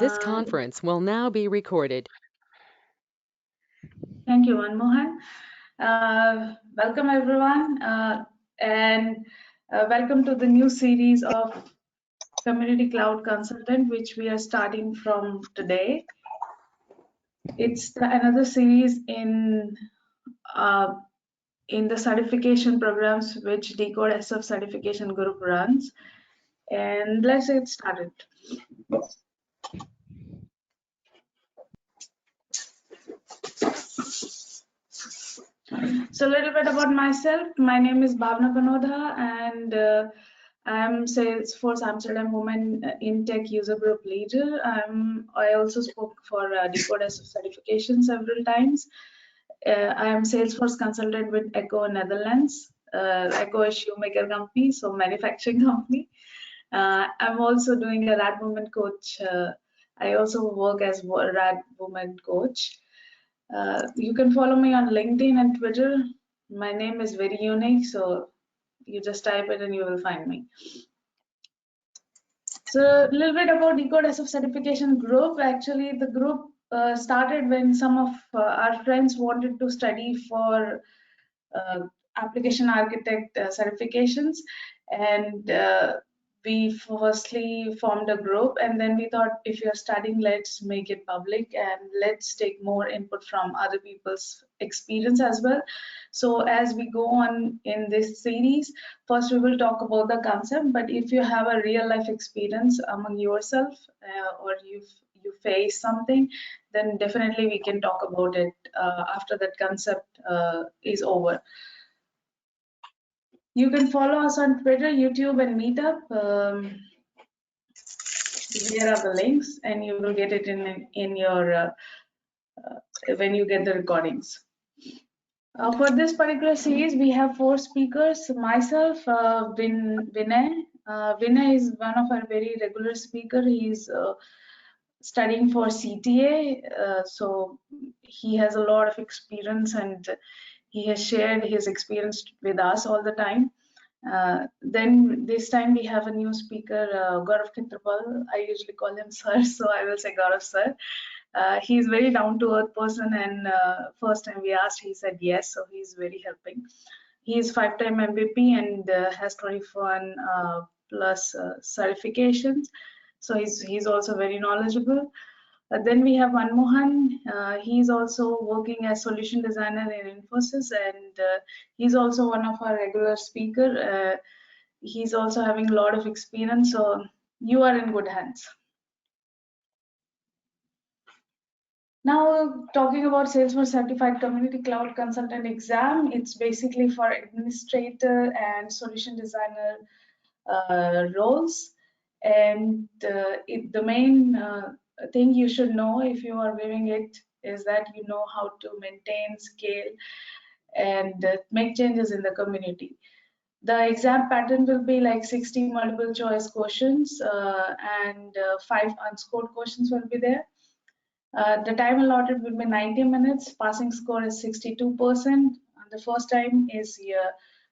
This conference will now be recorded. Thank you, Manmohan. Welcome, everyone, and welcome to the new series of Community Cloud Consultant, which we are starting from today. It's another series in the certification programs which Decode SF Certification Group runs. And let's get started. So a little bit about myself. My name is Bhavna Panodha, and I'm Salesforce Amsterdam Women in Tech User Group leader. I also spoke for Decode SF certification several times. I am Salesforce consultant with Echo Netherlands. Echo is shoemaker company, so manufacturing company. I'm also doing a Rad Woman coach. I also work as a Rad Woman coach. You can follow me on LinkedIn and Twitter. My name is very unique, so you just type it and you will find me. So a little bit about Decode SF certification group. Actually, the group started when some of our friends wanted to study for application architect certifications, and we firstly formed a group, and then we thought, if you're studying, let's make it public and let's take more input from other people's experience as well. So as we go on in this series, first we will talk about the concept, but if you have a real life experience among yourself or you face something, then definitely we can talk about it after that concept is over. You can follow us on Twitter, YouTube, and Meetup. Here are the links, and you will get it in your when you get the recordings. For this particular series, we have 4 speakers. Myself, Vinay. Vinay is one of our very regular speaker. He's studying for CTA, so he has a lot of experience and he has shared his experience with us all the time. Then this time we have a new speaker, Gaurav Khetrapal. I usually call him sir, so I will say Gaurav sir. He's very down to earth person, and first time we asked, he said yes, so he's very helping. He is 5-time MVP and has 21 plus certifications, so he's also very knowledgeable. Then we have Manmohan. He's also working as solution designer in Infosys, and he's also one of our regular speaker. He's also having a lot of experience, so you are in good hands. Now, talking about Salesforce Certified Community Cloud Consultant exam, it's basically for administrator and solution designer roles. And the main thing you should know if you are viewing it is that you know how to maintain, scale, and make changes in the community. The exam pattern will be like 60 multiple choice questions and 5 unscored questions will be there. The time allotted will be 90 minutes. Passing score is 62%. The first time is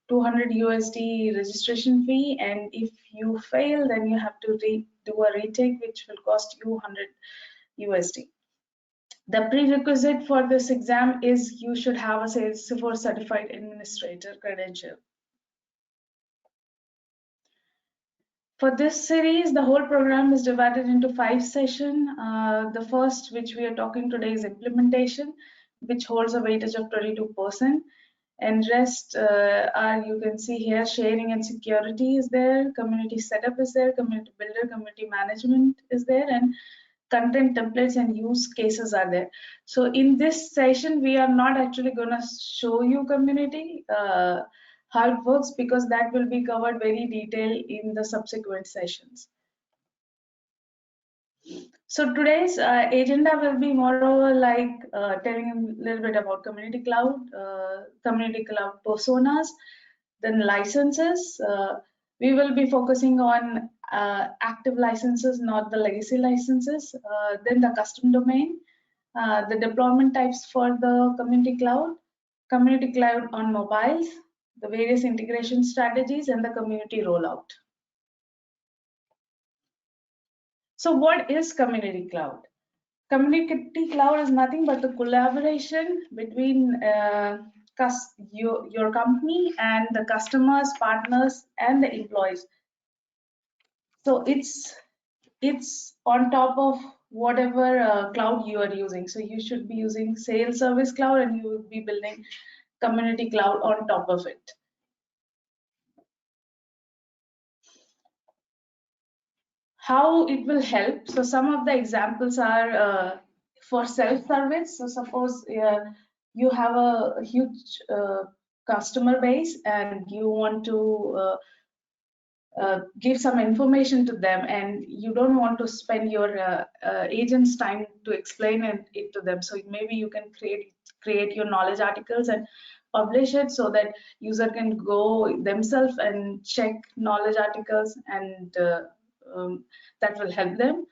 200 USD registration fee, and if you fail, then you have to do a retake, which will cost you 100 USD. The prerequisite for this exam is you should have a Salesforce certified administrator credential. For this series, the whole program is divided into 5 sessions. The first, which we are talking today, is implementation, which holds a weightage of 22%. And rest are, you can see here, sharing and security is there, community setup is there, community builder, community management is there, and content templates and use cases are there. So in this session, we are not actually going to show you community, how it works, because that will be covered very detailed in the subsequent sessions. So today's agenda will be more over like telling a little bit about community cloud personas, then licenses. We will be focusing on active licenses, not the legacy licenses. Then the custom domain, the deployment types for the community cloud on mobiles, the various integration strategies, and the community rollout. So what is Community Cloud? Community Cloud is nothing but the collaboration between your company and the customers, partners, and the employees. So it's on top of whatever cloud you are using. So you should be using Sales Service Cloud, and you will be building Community Cloud on top of it. How it will help? So some of the examples are for self-service. So suppose you have a huge customer base and you want to give some information to them, and you don't want to spend your agent's time to explain it to them. So maybe you can create your knowledge articles and publish it so that user can go themselves and check knowledge articles, and that will help them.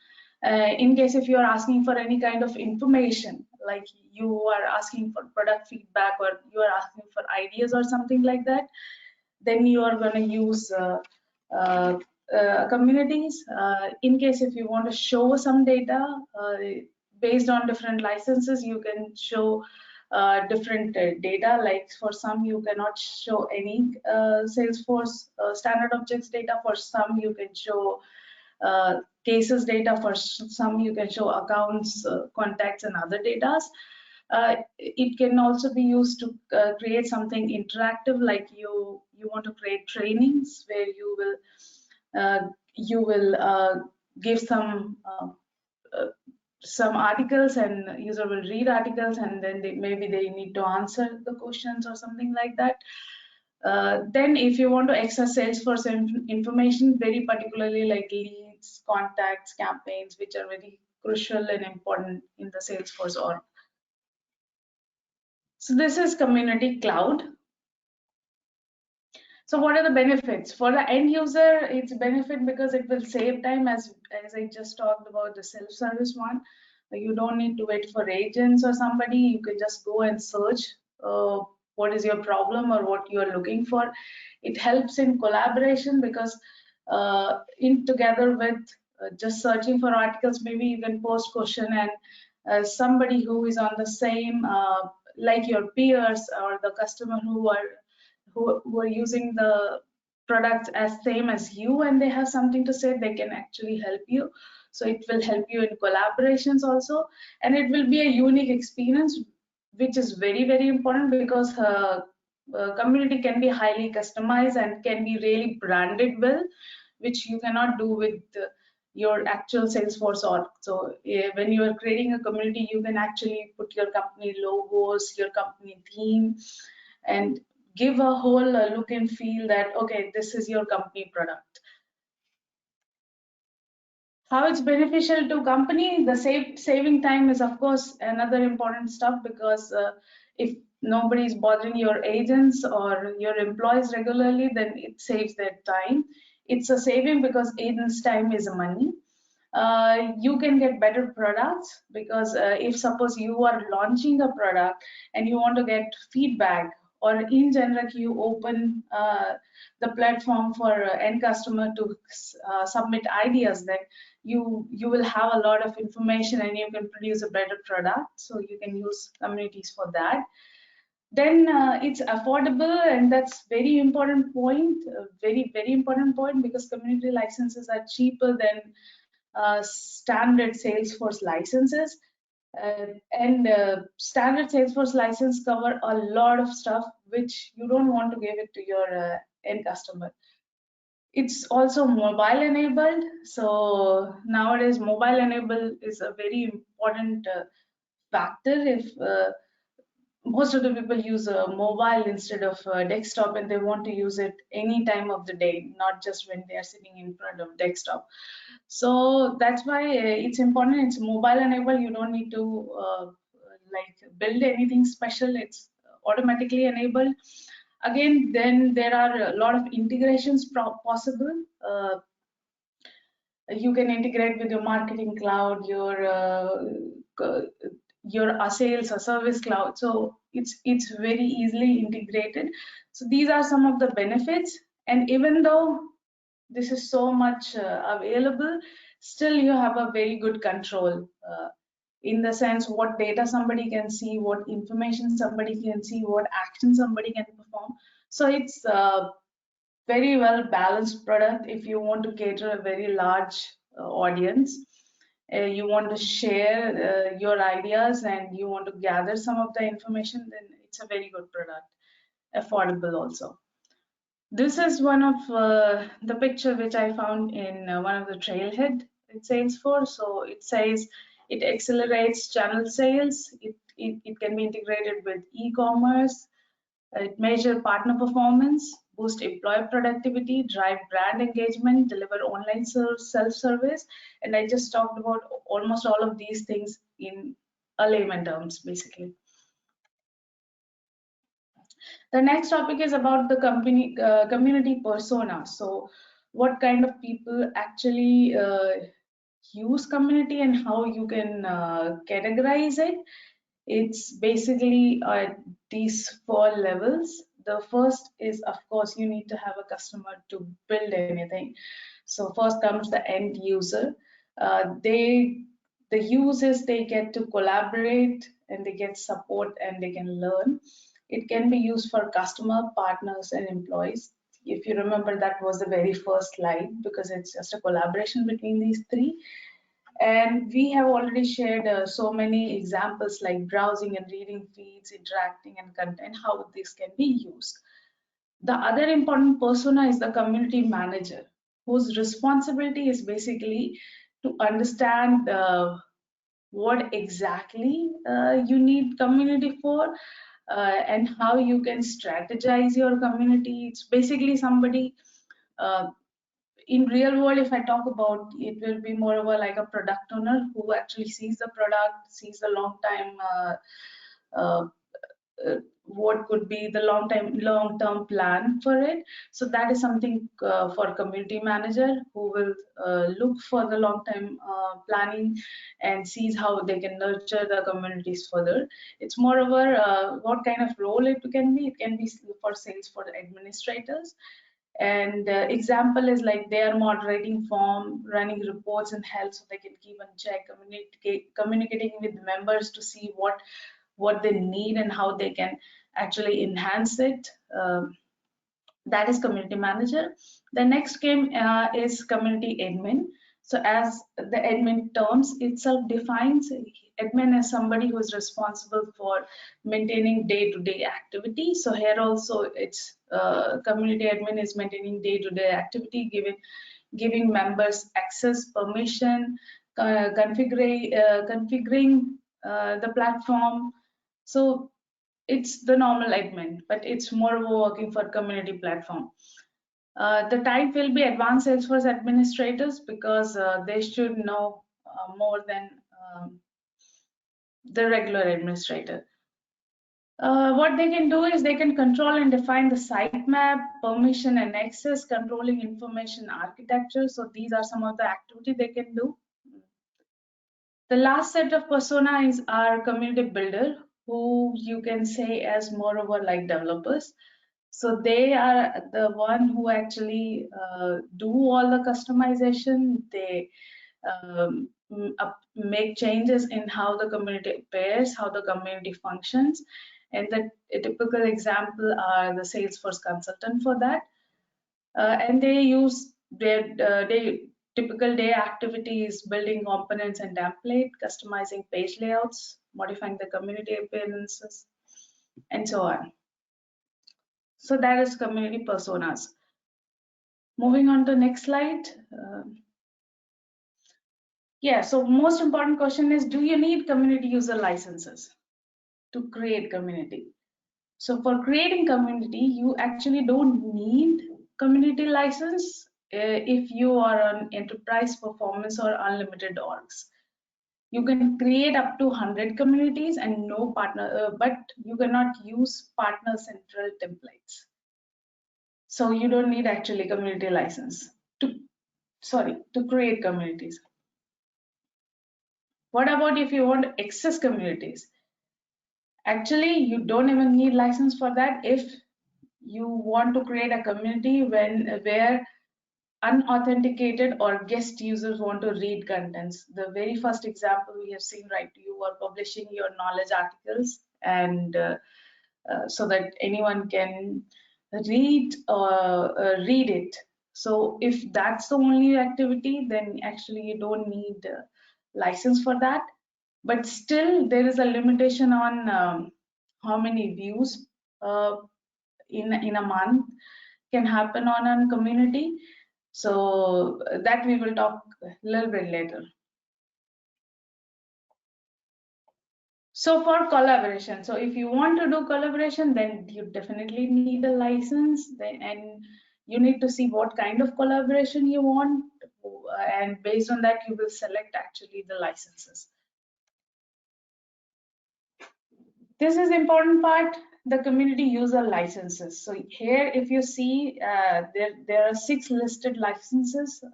In case if you are asking for any kind of information, like you are asking for product feedback or you are asking for ideas or something like that, then you are going to use communities. In case if you want to show some data based on different licenses, you can show different data. Like for some, you cannot show any Salesforce standard objects data. For some, you can show cases data. For some, you can show accounts, contacts, and other data. It can also be used to create something interactive, like you want to create trainings where you will give some articles, and user will read articles, and then maybe they need to answer the questions or something like that. Then if you want to access Salesforce information, very particularly like leads, contacts, campaigns, which are very crucial and important in the Salesforce org. So this is Community Cloud. So what are the benefits? For the end user, it's a benefit because it will save time, as I just talked about the self-service one. You don't need to wait for agents or somebody. You can just go and search what is your problem or what you are looking for. It helps in collaboration because in together with just searching for articles, maybe you can post question, and somebody who is on the same like your peers or the customer who are using the products as same as you, and they have something to say, they can actually help you. So it will help you in collaborations also, and it will be a unique experience, which is very, very important, because community can be highly customized and can be really branded well, which you cannot do with your actual Salesforce org. So when you are creating a community, you can actually put your company logos, your company theme, and give a whole look and feel that, okay, this is your company product. How it's beneficial to company? The saving time is, of course, another important stuff, because if nobody is bothering your agents or your employees regularly, then it saves their time. It's a saving because agents' time is money. You can get better products, because if suppose you are launching a product and you want to get feedback, or in general you open the platform for end customer to submit ideas, then you will have a lot of information and you can produce a better product. So you can use communities for that. Then it's affordable, and that's very important point, very, very important point, because community licenses are cheaper than standard Salesforce licenses. And standard Salesforce license cover a lot of stuff which you don't want to give it to your end customer. It's also mobile enabled. So nowadays mobile enabled is a very important factor. If most of the people use a mobile instead of desktop, and they want to use it any time of the day, not just when they are sitting in front of desktop. So that's why it's important. It's mobile enabled. You don't need to like build anything special. It's automatically enabled. Again, then there are a lot of integrations possible. You can integrate with your marketing cloud, your sales or service cloud. So it's very easily integrated. So these are some of the benefits. And even though this is so much available, still you have a very good control in the sense what data somebody can see, what information somebody can see, what action somebody can perform. So it's a very well balanced product if you want to cater a very large audience. You want to share your ideas and you want to gather some of the information, then it's a very good product, affordable also. This is one of the picture which I found in one of the trailhead it Salesforce. So it says it accelerates channel sales. It can be integrated with e-commerce. It measure partner performance, boost employee productivity, drive brand engagement, deliver online self-service. And I just talked about almost all of these things in a layman terms, basically. The next topic is about the community persona. So what kind of people actually use community and how you can categorize it. It's basically these 4 levels. The first is, of course, you need to have a customer to build anything. So first comes the end user. The users, they get to collaborate and they get support and they can learn. It can be used for customer, partners, and employees. If you remember, that was the very first slide because it's just a collaboration between these three. And we have already shared so many examples like browsing and reading feeds, interacting and content, how this can be used. The other important persona is the community manager, whose responsibility is basically to understand what exactly you need community for and how you can strategize your community. It's basically somebody in real world, if I talk about, it will be more of a like a product owner who actually sees the product, sees the long time uh, what could be the long term plan for it. So that is something for community manager who will look for the long time planning and sees how they can nurture the communities further. It's more of a what kind of role it can be. It can be for sales for the administrators. And example is like they are moderating form, running reports and health, so they can keep and check, communicating with members to see what they need and how they can actually enhance it. That is community manager. The next game is community admin. So as the admin terms itself defines, admin is somebody who is responsible for maintaining day-to-day activity. So here also it's community admin is maintaining day-to-day activity, giving members access, permission, configuring the platform. So it's the normal admin, but it's more working for community platform. The type will be advanced Salesforce administrators because they should know more than the regular administrator. What they can do is they can control and define the sitemap, permission and access, controlling information architecture. So these are some of the activity they can do. The last set of persona is our community builder, who you can say as more over like developers. So they are the one who actually do all the customization. They make changes in how the community appears, how the community functions. And the typical example are the Salesforce consultant for that. And they use their typical day activities, building components and template, customizing page layouts, modifying the community appearances, and so on. So that is community personas. Moving on to next slide. Yeah, so most important question is, do you need community user licenses to create community? So for creating community, you actually don't need community license if you are on enterprise performance or unlimited orgs. You can create up to 100 communities and no partner, but you cannot use partner central templates. So you don't need actually community license to create communities. What about if you want to access communities? Actually, you don't even need license for that if you want to create a community where unauthenticated or guest users want to read contents. The very first example we have seen, right? You are publishing your knowledge articles, and so that anyone can read it. So if that's the only activity, then actually you don't need a license for that. But still, there is a limitation on how many views uh, in a month can happen on a community. So that we will talk a little bit later. So for collaboration, so if you want to do collaboration, then you definitely need a license, and you need to see what kind of collaboration you want, and based on that you will select actually the licenses. This is important part, the community user licenses. So here, if you see, there are 6 listed licenses: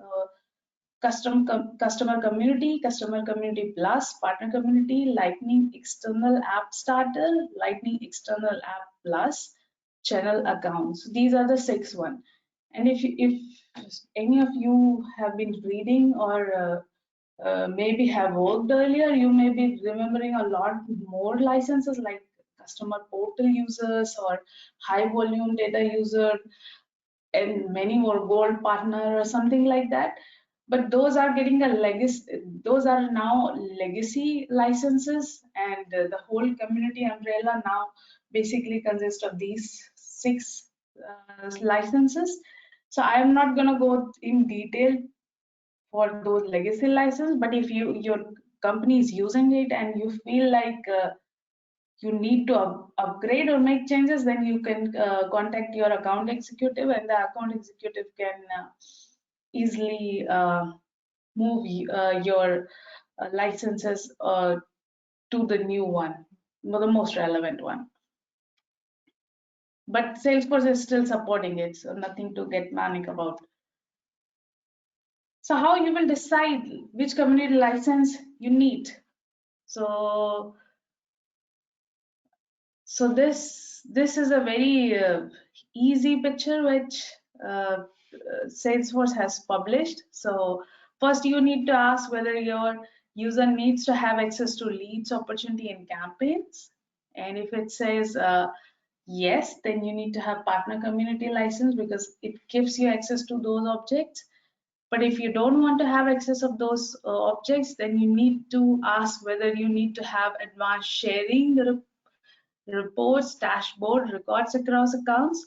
customer community, customer community plus, partner community, Lightning external app starter, Lightning external app plus, channel accounts. These are the 6 one. And if any of you have been reading or maybe have worked earlier, you may be remembering a lot more licenses like customer portal users or high volume data user, and many more gold partner or something like that. But those are getting a legacy, those are now legacy licenses, and the whole community umbrella now basically consists of these 6 licenses. So I am not going to go in detail for those legacy licenses, but if your company is using it and you feel like you need to upgrade or make changes, then you can contact your account executive, and the account executive can easily move your licenses to the new one, the most relevant one. But Salesforce is still supporting it, so nothing to get manic about. So how you will decide which community license you need? So this is a very easy picture which Salesforce has published. So first you need to ask whether your user needs to have access to leads, opportunity, and campaigns. And if it says yes, then you need to have partner community license because it gives you access to those objects. But if you don't want to have access of those objects, then you need to ask whether you need to have advanced sharing, reports, dashboard, records across accounts.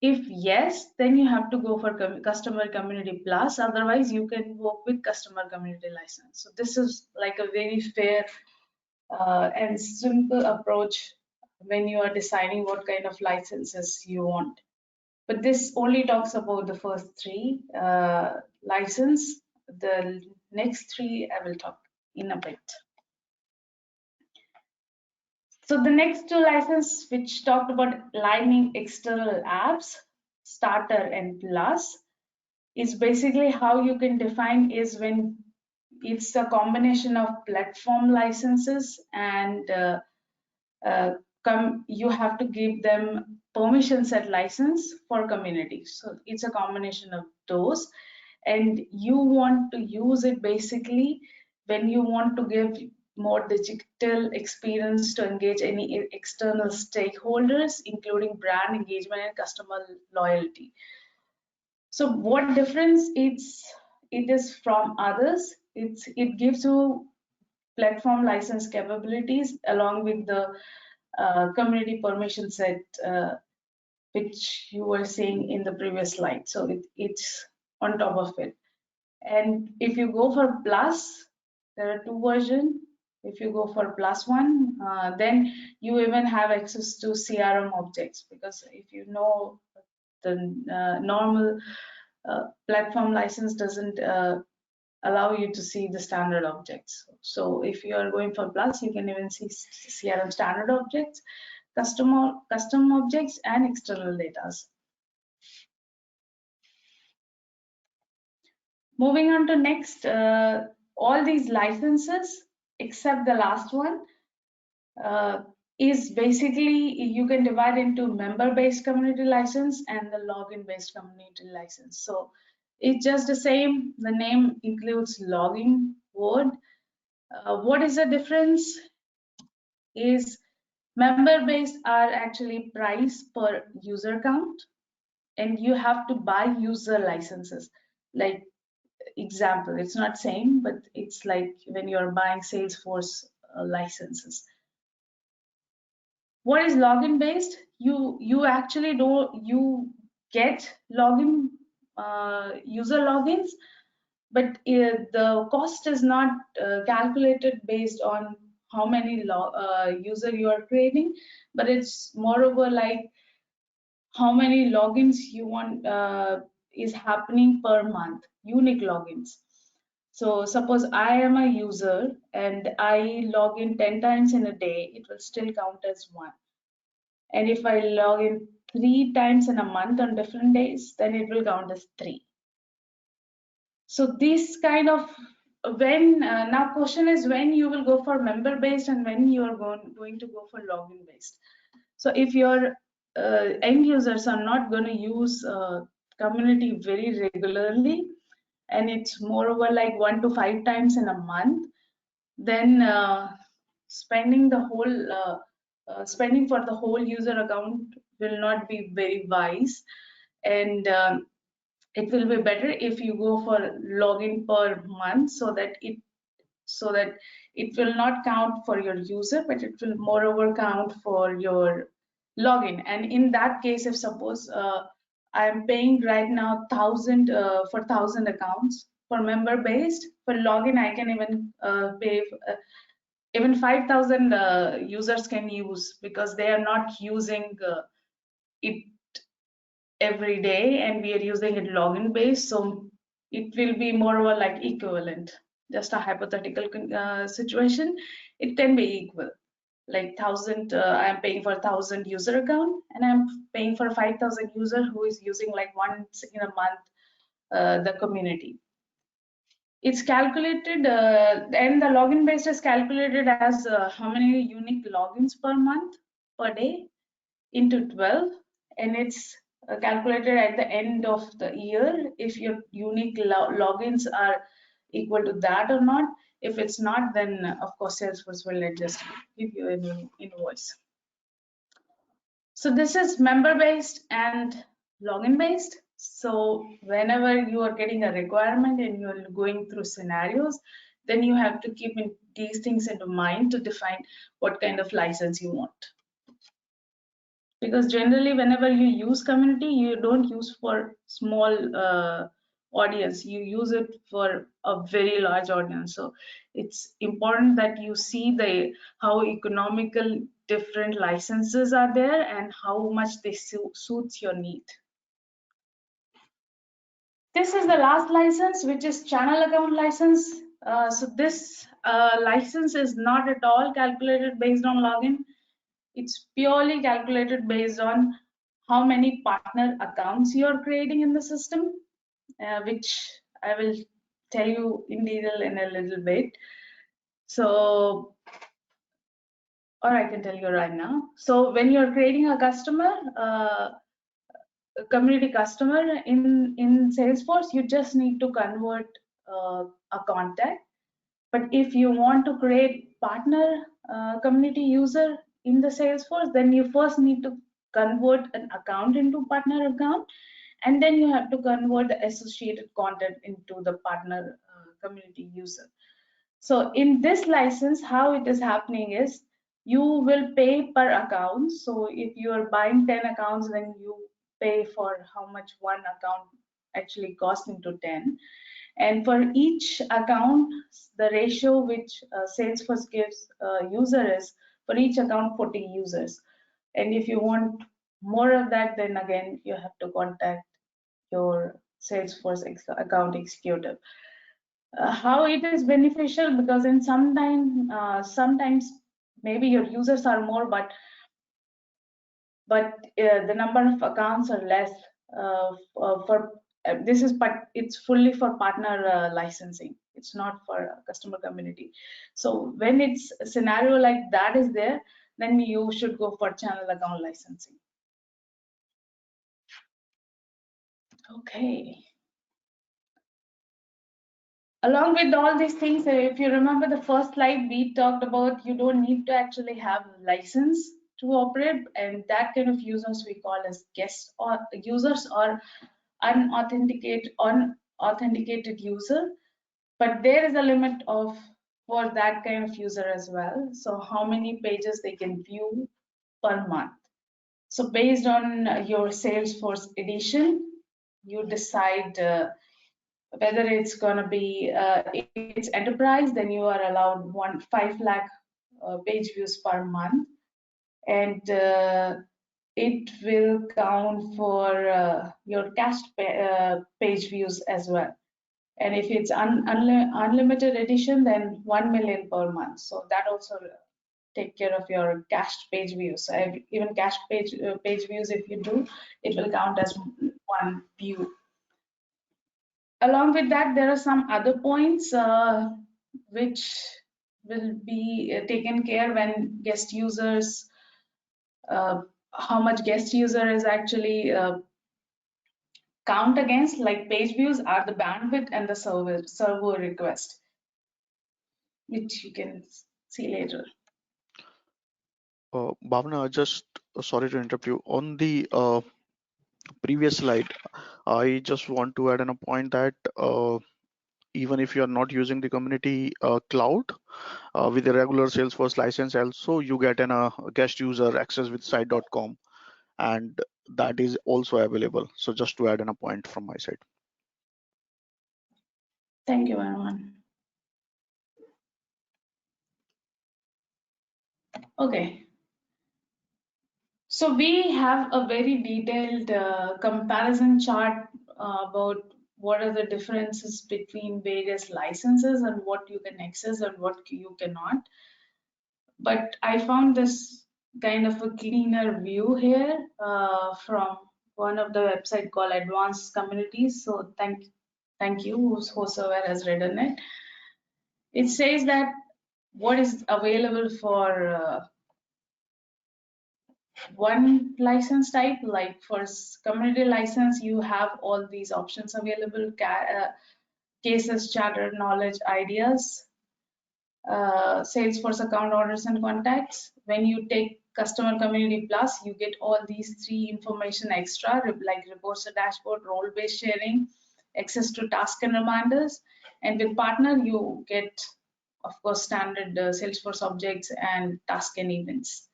If yes, then you have to go for customer community plus. Otherwise, you can work with customer community license. So this is like a very fair and simple approach when you are deciding what kind of licenses you want. But this only talks about the first 3 license. The next 3 I will talk in a bit. So the next 2 license, which talked about Lightning external apps, starter and plus, is basically how you can define is when it's a combination of platform licenses and you have to give them permission set license for community. So it's a combination of those, and you want to use it basically when you want to give more digital experience to engage any external stakeholders, including brand engagement and customer loyalty. So what difference it is from others? It gives you platform license capabilities along with the community permission set, which you were seeing in the previous slide. So it's on top of it. And if you go for plus, there are 2 versions. If you go for plus one, then you even have access to CRM objects, because if you know the normal platform license doesn't allow you to see the standard objects. So if you are going for plus, you can even see CRM standard objects, custom objects, and external data. Moving on to next, all these licenses except the last one is basically you can divide into member-based community license and the login-based community license. So It's just the same. The name includes login word. What is the difference is member based are actually price per user count, and you have to buy user licenses. Like example, it's not same, but it's like when you're buying Salesforce licenses. What is login based? You actually you get login user logins, but the cost is not calculated based on how many user you are creating, but it's moreover like how many logins you want is happening per month, unique logins. So suppose I am a user and I log in 10 times in a day, it will still count as one. And if I log in 3 times in a month on different days, then it will count as 3. So this kind of when now question is when you will go for member based and when you are going to go for login based. So if your end users are not going to use community very regularly, and it's moreover like 1 to 5 times in a month, then spending for the whole user account will not be very wise, and it will be better if you go for login per month, so that it will not count for your user, but it will moreover count for your login. And in that case, if suppose I am paying right now 1,000 for 1,000 accounts for member based, for login I can even pay even 5,000 users can use, because they are not using it every day, and we are using it login based, so it will be more or like equivalent. Just a hypothetical situation, it can be equal, like 1,000 I am paying for 1,000 user account, and I'm paying for 5,000 user who is using like once in a month the community. It's calculated and the login based is calculated as how many unique logins per month per day into 12, and it's calculated at the end of the year if your unique logins are equal to that or not. If it's not, then of course Salesforce will just give you a new invoice. So this is member based and login based. So whenever you are getting a requirement and you're going through scenarios, then you have to keep these things into mind to define what kind of license you want. Because generally whenever you use community, you don't use for small audience, you use it for a very large audience. So it's important that you see how economical different licenses are there and how much they suits your need. This is the last license, which is channel account license. So this license is not at all calculated based on login. It's purely calculated based on how many partner accounts you're creating in the system, which I will tell you in detail in a little bit. So, or I can tell you right now. So when you're creating a customer, a community customer in Salesforce, you just need to convert a contact. But if you want to create partner community user in the Salesforce, then you first need to convert an account into partner account, and then you have to convert the associated content into the partner community user. So in this license, how it is happening is you will pay per account. So if you are buying 10 accounts, then you pay for how much one account actually costs into 10. And for each account, the ratio which Salesforce gives user is for each account 40 users. And if you want more of that, then again you have to contact your Salesforce account executive. How it is beneficial, because in sometimes maybe your users are more, but the number of accounts are less for this is, but it's fully for partner licensing. It's not for customer community. So when it's a scenario like that is there, then you should go for channel account licensing. Okay. Along with all these things, if you remember the first slide, we talked about you don't need to actually have a license to operate, and that kind of users we call as guest or users or unauthenticated user. But there is a limit of for that kind of user as well. So how many pages they can view per month. So based on your Salesforce edition, you decide whether it's going to be if it's enterprise, then you are allowed 5 lakh page views per month, and it will count for your cached page views as well. And if it's unlimited edition, then 1 million per month. So that also take care of your cached page views. So even cached page views, if you do, it will count as one view. Along with that, there are some other points which will be taken care when guest users, how much guest user is actually count against, like page views are the bandwidth and the server request, which you can see later. Bhavna, just sorry to interrupt you. On the previous slide, I just want to add in a point that even if you are not using the community cloud with a regular Salesforce license, also you get a guest user access with site.com, and that is also available. So just to add in a point from my side. Thank you, everyone. Okay. So we have a very detailed comparison chart about what are the differences between various licenses and what you can access and what you cannot. But I found this kind of a cleaner view here from one of the website called Advanced Communities. So thank you, whosoever has written it. It says that what is available for one license type, like for community license, you have all these options available: cases, charter, knowledge, ideas, Salesforce account orders and contacts. When you take customer community plus, you get all these three information extra, like reports, a dashboard, role-based sharing, access to task and reminders. And with partner, you get, of course, standard Salesforce objects and task and events.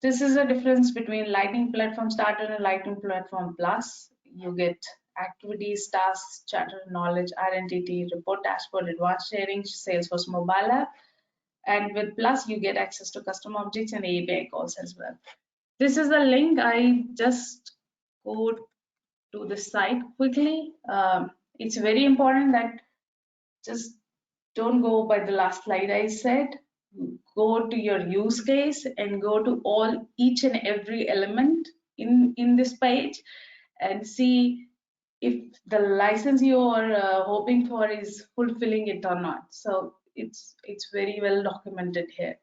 This is the difference between Lightning Platform Starter and Lightning Platform Plus. You get activities, tasks, charter, knowledge, identity, report, dashboard, advanced sharing, Salesforce mobile app. And with Plus, you get access to custom objects and API calls as well. This is the link. I just go to the site quickly. It's very important that just don't go by the last slide I said. Go to your use case and go to each and every element in this page and see if the license you are hoping for is fulfilling it or not. So it's very well documented here.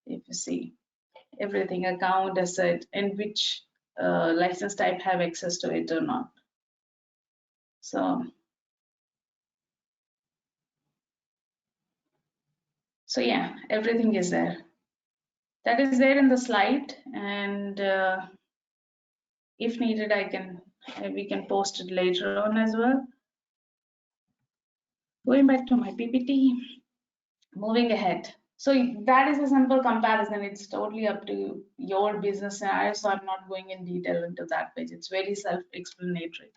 If you see everything, account, asset, and which license type have access to it or not. So yeah, everything is there. That is there in the slide, and if needed, we can post it later on as well. Going back to my PPT, moving ahead. So that is a simple comparison. It's totally up to your business scenario, so I'm not going in detail into that page. It's very self-explanatory.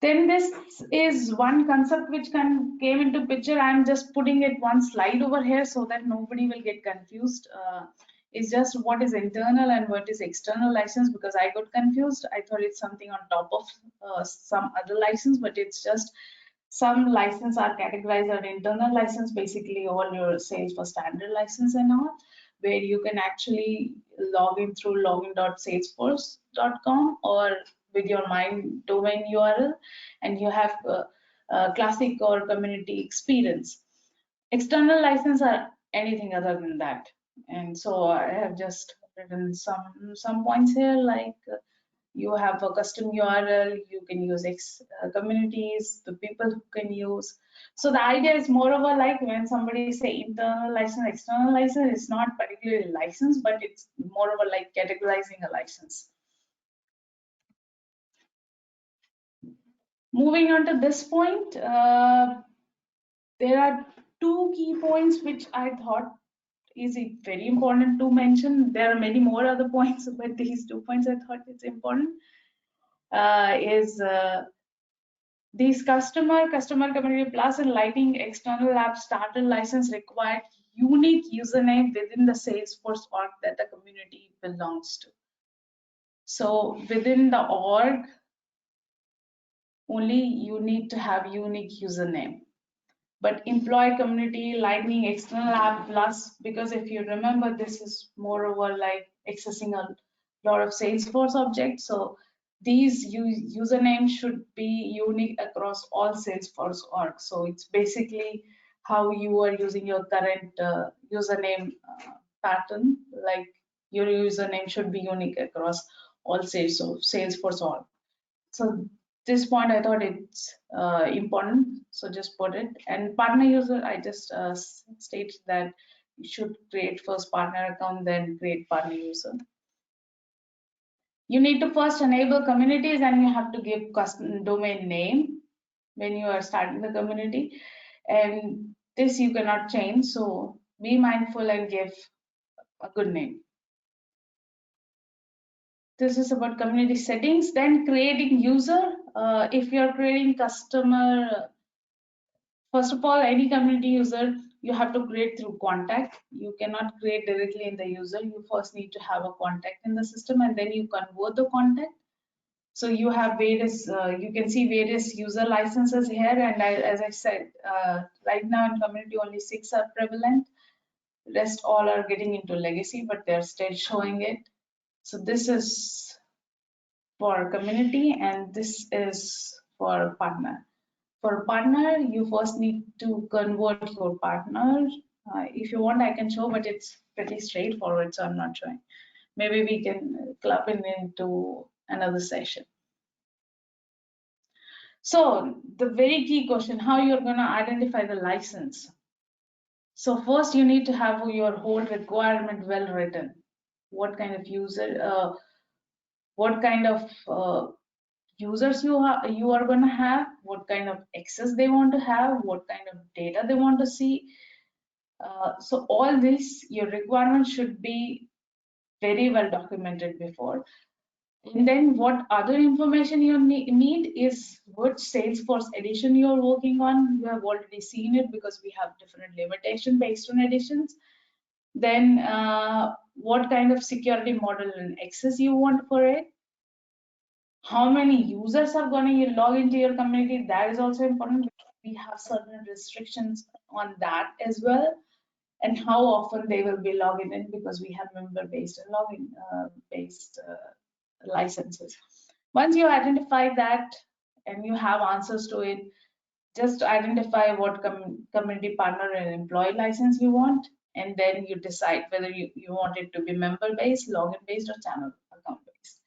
Then this is one concept which came into picture. I'm just putting it one slide over here so that nobody will get confused. It's just what is internal and what is external license, because I got confused. I thought it's something on top of some other license, but it's just some license are categorized as internal license, basically all your Salesforce standard license and all, where you can actually log in through login.salesforce.com or with your main domain URL, and you have classic or community experience. External license are anything other than that. And so I have just written some points here, like You have a custom URL, you can use communities, the people who can use. So the idea is more of a like when somebody say internal license, external license, it's not particularly license, but it's more of a like categorizing a license. Moving on to this point, there are two key points which I thought is very important to mention. There are many more other points, but these 2 points I thought it's important. These customer community plus and Lightning external app starter license required unique username within the Salesforce org that the community belongs to. So within the org, only you need to have unique username. But employee community, Lightning external app plus, because if you remember, this is moreover like accessing a lot of Salesforce objects. So these usernames should be unique across all Salesforce orgs. So it's basically how you are using your current username pattern, like your username should be unique across all Salesforce org. So this point I thought it's important, so just put it. And partner user, I just state that you should create first partner account, then create partner user. You need to first enable communities, and you have to give custom domain name when you are starting the community, and this you cannot change, so be mindful and give a good name. This is about community settings. Then creating user, if you're creating customer, first of all, any community user you have to create through contact. You cannot create directly in the user. You first need to have a contact in the system, and then you convert the contact. So you have various, you can see various user licenses here, and as I said, right now in community only 6 are prevalent. Rest all are getting into legacy, but they're still showing it. So this is for community, and this is for partner. For partner, you first need to convert your partner. If you want, I can show, but it's pretty straightforward, so I'm not showing. Maybe we can club it into another session. So the very key question, how you're going to identify the license. So first you need to have your whole requirement well written. What kind of user, what kind of users you are going to have, what kind of access they want to have, what kind of data they want to see. So all this, your requirements should be very well documented before. And then what other information you need is which Salesforce edition you're working on. You have already seen it because we have different limitation based on editions. Then what kind of security model and access you want for it. How many users are going to log into your community? That is also important. We have certain restrictions on that as well, and how often they will be logging in, because we have member-based and login-based licenses. Once you identify that and you have answers to it, just identify what community partner and employee license you want, and then you decide whether you want it to be member-based, login-based, or channel account-based.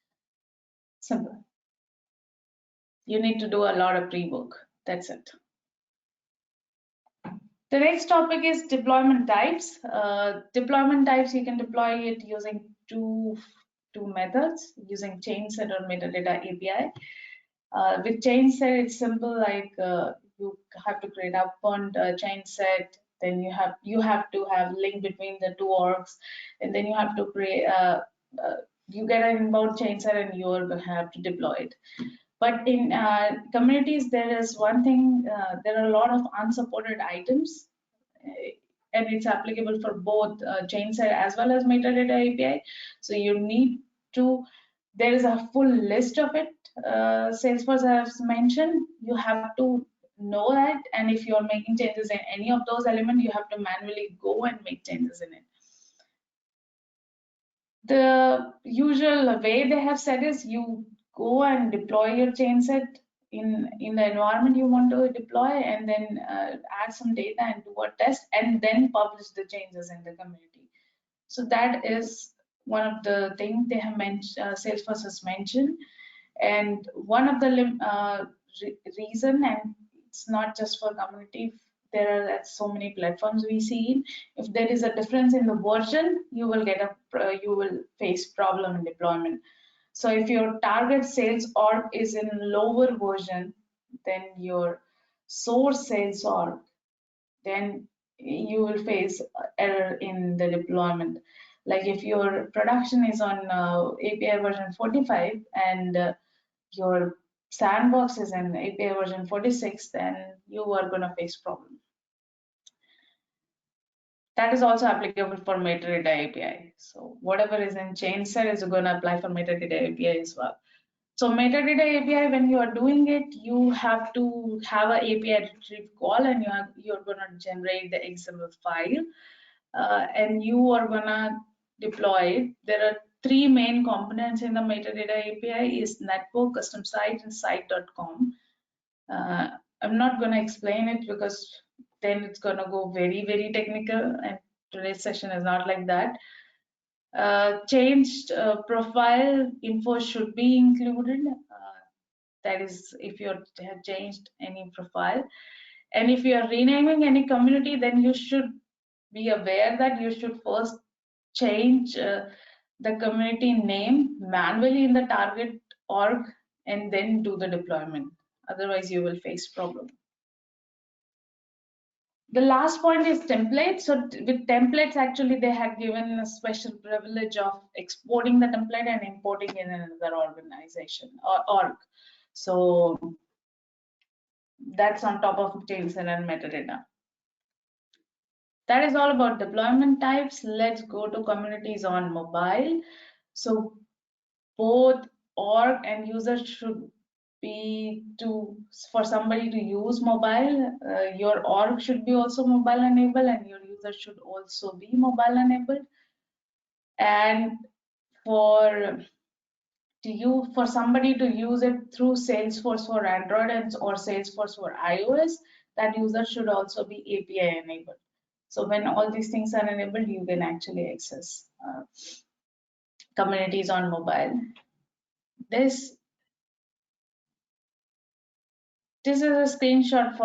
Simple. You need to do a lot of pre-work. That's it. The next topic is deployment types. Deployment types, you can deploy it using two methods, using chain set or metadata API. With chain set, it's simple, like you have to create upfront chain set, then you have to have link between the two orgs, and then you have to create you get an inbound chain set and you are going to have to deploy it. But in communities, there is one thing, there are a lot of unsupported items, and it's applicable for both chain set as well as metadata API. So you need to, there is a full list of it. Salesforce has mentioned, you have to know that, and if you're making changes in any of those elements, you have to manually go and make changes in it. The usual way they have said is you go and deploy your chain set in the environment you want to deploy, and then add some data and do a test, and then publish the changes in the community. So that is one of the things they have mentioned, Salesforce has mentioned. And one of the reason, and it's not just for community, there are so many platforms we see. If there is a difference in the version, you will you will face problem in deployment. So if your target sales org is in lower version than your source sales org, then you will face error in the deployment. Like if your production is on API version 45 and your sandbox is in API version 46, then you are going to face problem. That is also applicable for metadata API. So whatever is in chain set is going to apply for metadata API as well. So metadata API, when you are doing it, you have to have an API retrieve call, and you're going to generate the XML file, and you are going to deploy it. There are three main components in the metadata API: is network, custom site, and site.com. I'm not going to explain it because then it's going to go very, very technical, and today's session is not like that. Changed profile info should be included. That is, if you have changed any profile. And if you are renaming any community, then you should be aware that you should first change the community name manually in the target org and then do the deployment. Otherwise, you will face problem. The last point is templates. So with templates, actually, they have given a special privilege of exporting the template and importing in another organization or org. So that's on top of JSON and metadata. That is all about deployment types. Let's go to communities on mobile. So both org and user should be for somebody to use mobile. Your org should be also mobile enabled, and your user should also be mobile enabled. And for somebody to use it through Salesforce for Android or Salesforce for iOS, that user should also be API enabled. So when all these things are enabled, you can actually access communities on mobile. This is a screenshot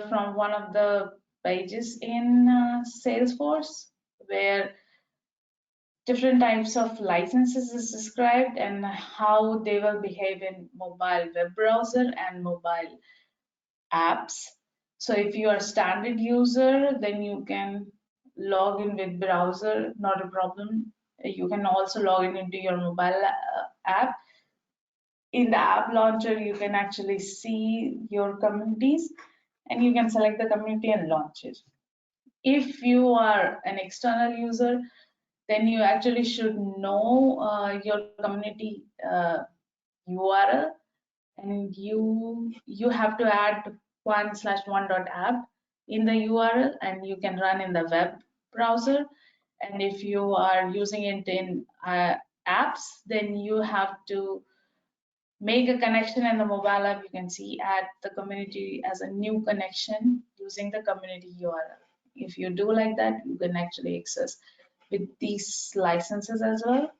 from one of the pages in Salesforce where different types of licenses is described and how they will behave in mobile web browser and mobile apps. So if you are a standard user, then you can log in with browser, not a problem. You can also log in into your mobile app. In the app launcher, you can actually see your communities and you can select the community and launch it. If you are an external user, then you actually should know your community URL, and you have to add 1/1.app in the URL, and you can run in the web browser. And if you are using it in apps, then you have to make a connection in the mobile app. You can see add the community as a new connection using the community URL. If you do like that, you can actually access with these licenses as well.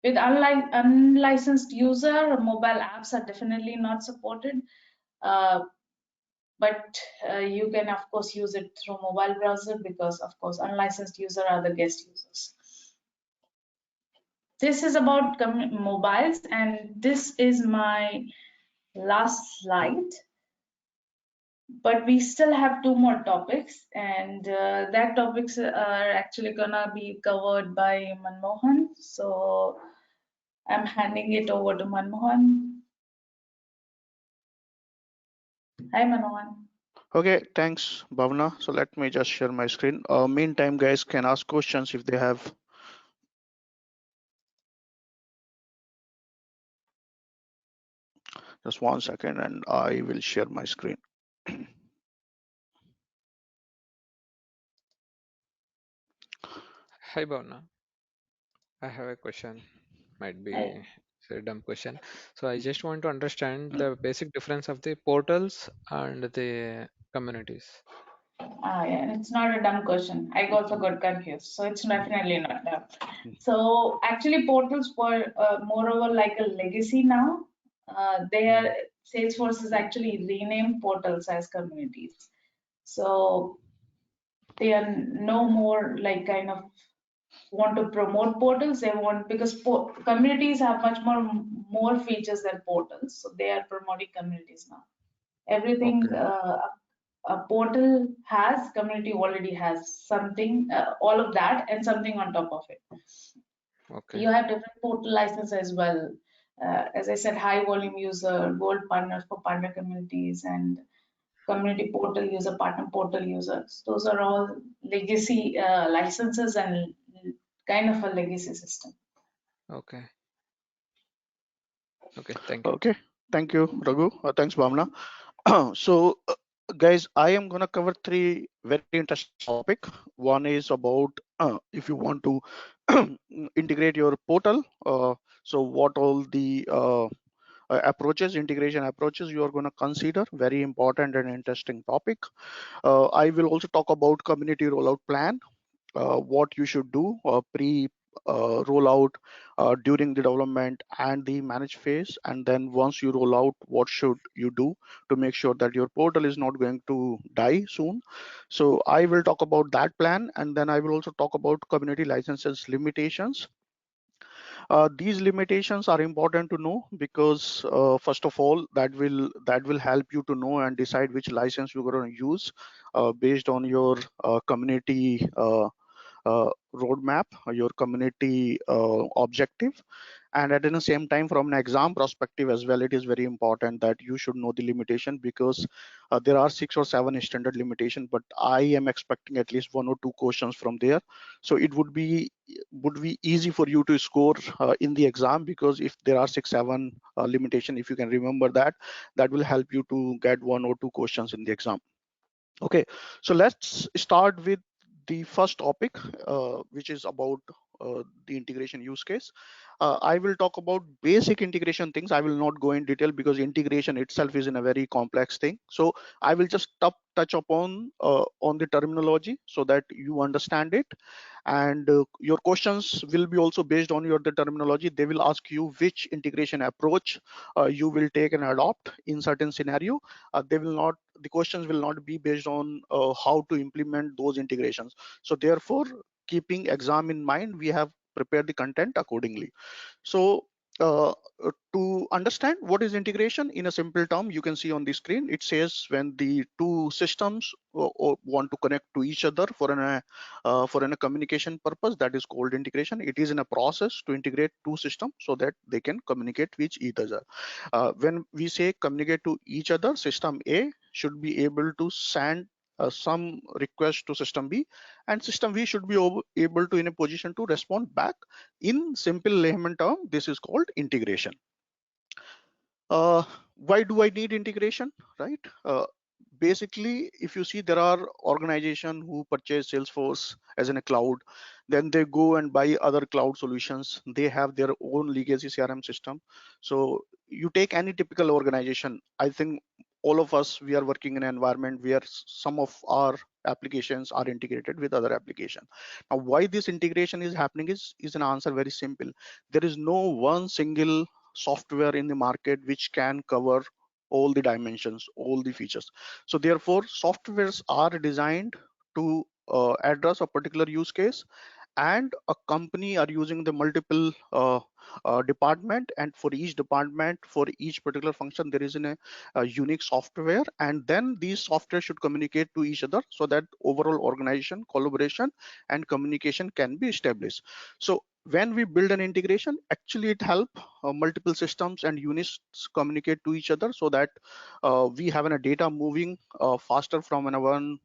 With unlicensed user, mobile apps are definitely not supported, but you can of course use it through mobile browser because of course unlicensed user are the guest users. This is about mobiles, and this is my last slide. But we still have two more topics, and that topics are actually gonna be covered by Manmohan. So I'm handing it over to Manmohan. Hi, Manmohan. Okay, thanks, Bhavna. So let me just share my screen. Meantime, guys can ask questions if they have. Just 1 second, and I will share my screen. Hi Bhavna, I have a question. Might be Hi. a dumb question. So I just want to understand the basic difference of the portals and the communities. Yeah, it's not a dumb question. I also got confused, so it's definitely not dumb. So actually, portals were moreover like a legacy now. They are Salesforce is actually renamed portals as communities. So they are no more like kind of want to promote portals. They want, because communities have much more features than portals, so they are promoting communities now. Everything Okay. a portal has, community already has something, all of that and something on top of it. Okay. You have different portal licenses as well. As I said, high volume user, gold partner for partner communities, and community portal user, partner portal users. Those are all legacy licenses and kind of a legacy system. Okay. Okay. Thank you. Okay, thank you, Raghu. Thanks, Bhavna. So, guys, I am gonna cover three very interesting topic. One is about if you want to integrate your portal. So, what all the approaches, integration approaches you are gonna consider. Very important and interesting topic. I will also talk about community rollout plan, what you should do pre rollout, during the development and the manage phase, and then once you roll out, what should you do to make sure that your portal is not going to die soon. So I will talk about that plan, and then I will also talk about community licenses limitations. These limitations are important to know because first of all, that will help you to know and decide which license you're going to use based on your community roadmap, your community objective. And at the same time, from an exam perspective as well, it is very important that you should know the limitation, because there are 6 or 7 standard limitation, but I am expecting at least 1 or 2 questions from there. So it would be easy for you to score in the exam, because if there are 6 7 limitation, if you can remember that, that will help you to get 1 or 2 questions in the exam. Okay, so let's start with the first topic, which is about the integration use case. I will talk about basic integration things. I will not go in detail because integration itself is in a very complex thing. So I will just touch upon on the terminology so that you understand it. And your questions will be also based on the terminology. They will ask you which integration approach you will take and adopt in certain scenario. The questions will not be based on how to implement those integrations. So therefore, keeping exam in mind, we have prepared the content accordingly. So uh, to understand what is integration in a simple term, you can see on the screen, it says when the two systems want to connect to each other for a communication purpose, that is called integration. It is in a process to integrate two systems so that they can communicate with each other. When we say communicate to each other, system A should be able to send some request to system B, and system B should be able to in a position to respond back. In simple layman term, this is called integration. Why do I need integration, right? Basically, if you see, there are organizations who purchase Salesforce as in a cloud, then they go and buy other cloud solutions. They have their own legacy CRM system. So you take any typical organization, I think all of us, we are working in an environment where some of our applications are integrated with other applications. Now, why this integration is happening is an answer very simple. There is no one single software in the market which can cover all the dimensions, all the features. So therefore, softwares are designed to address a particular use case, and a company are using the multiple department, and for each department, for each particular function, there is a unique software, and then these software should communicate to each other so that overall organization collaboration and communication can be established. So when we build an integration, actually it help multiple systems and units communicate to each other so that we have a data moving faster from one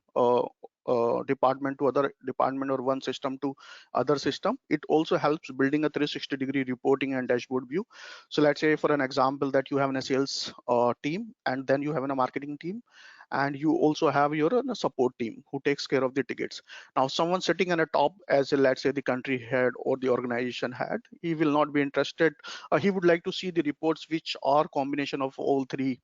department to other department, or one system to other system. It also helps building a 360-degree reporting and dashboard view. So let's say, for an example, that you have a sales team, and then you have a marketing team, and you also have your support team who takes care of the tickets. Now, someone sitting on a top, as let's say the country head or the organization head, he will not be interested. He would like to see the reports which are combination of all three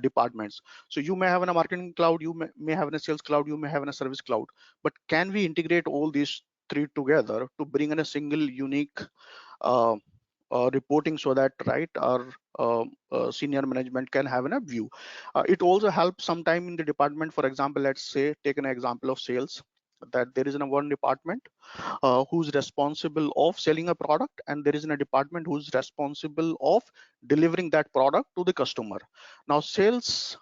departments. So you may have a marketing cloud, you may have a sales cloud, you may have a service cloud, but can we integrate all these three together to bring in a single unique uh, reporting so that our senior management can have a view. It also helps sometime in the department. For example, let's say take an example of sales, that there is one department who's responsible of selling a product, and there is a department who's responsible of delivering that product to the customer. Now sales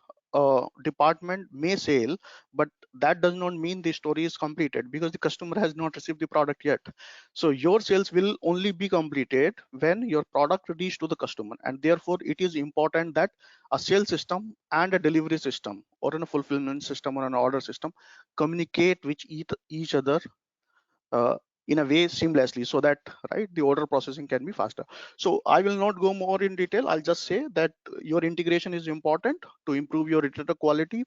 department may sell, but that does not mean the story is completed because the customer has not received the product yet. So your sales will only be completed when your product reaches to the customer, and therefore it is important that a sales system and a delivery system, or in a fulfillment system or an order system, communicate with each other uh, in a way seamlessly, so that the order processing can be faster. So I will not go more in detail. I'll just say that your integration is important to improve your data quality.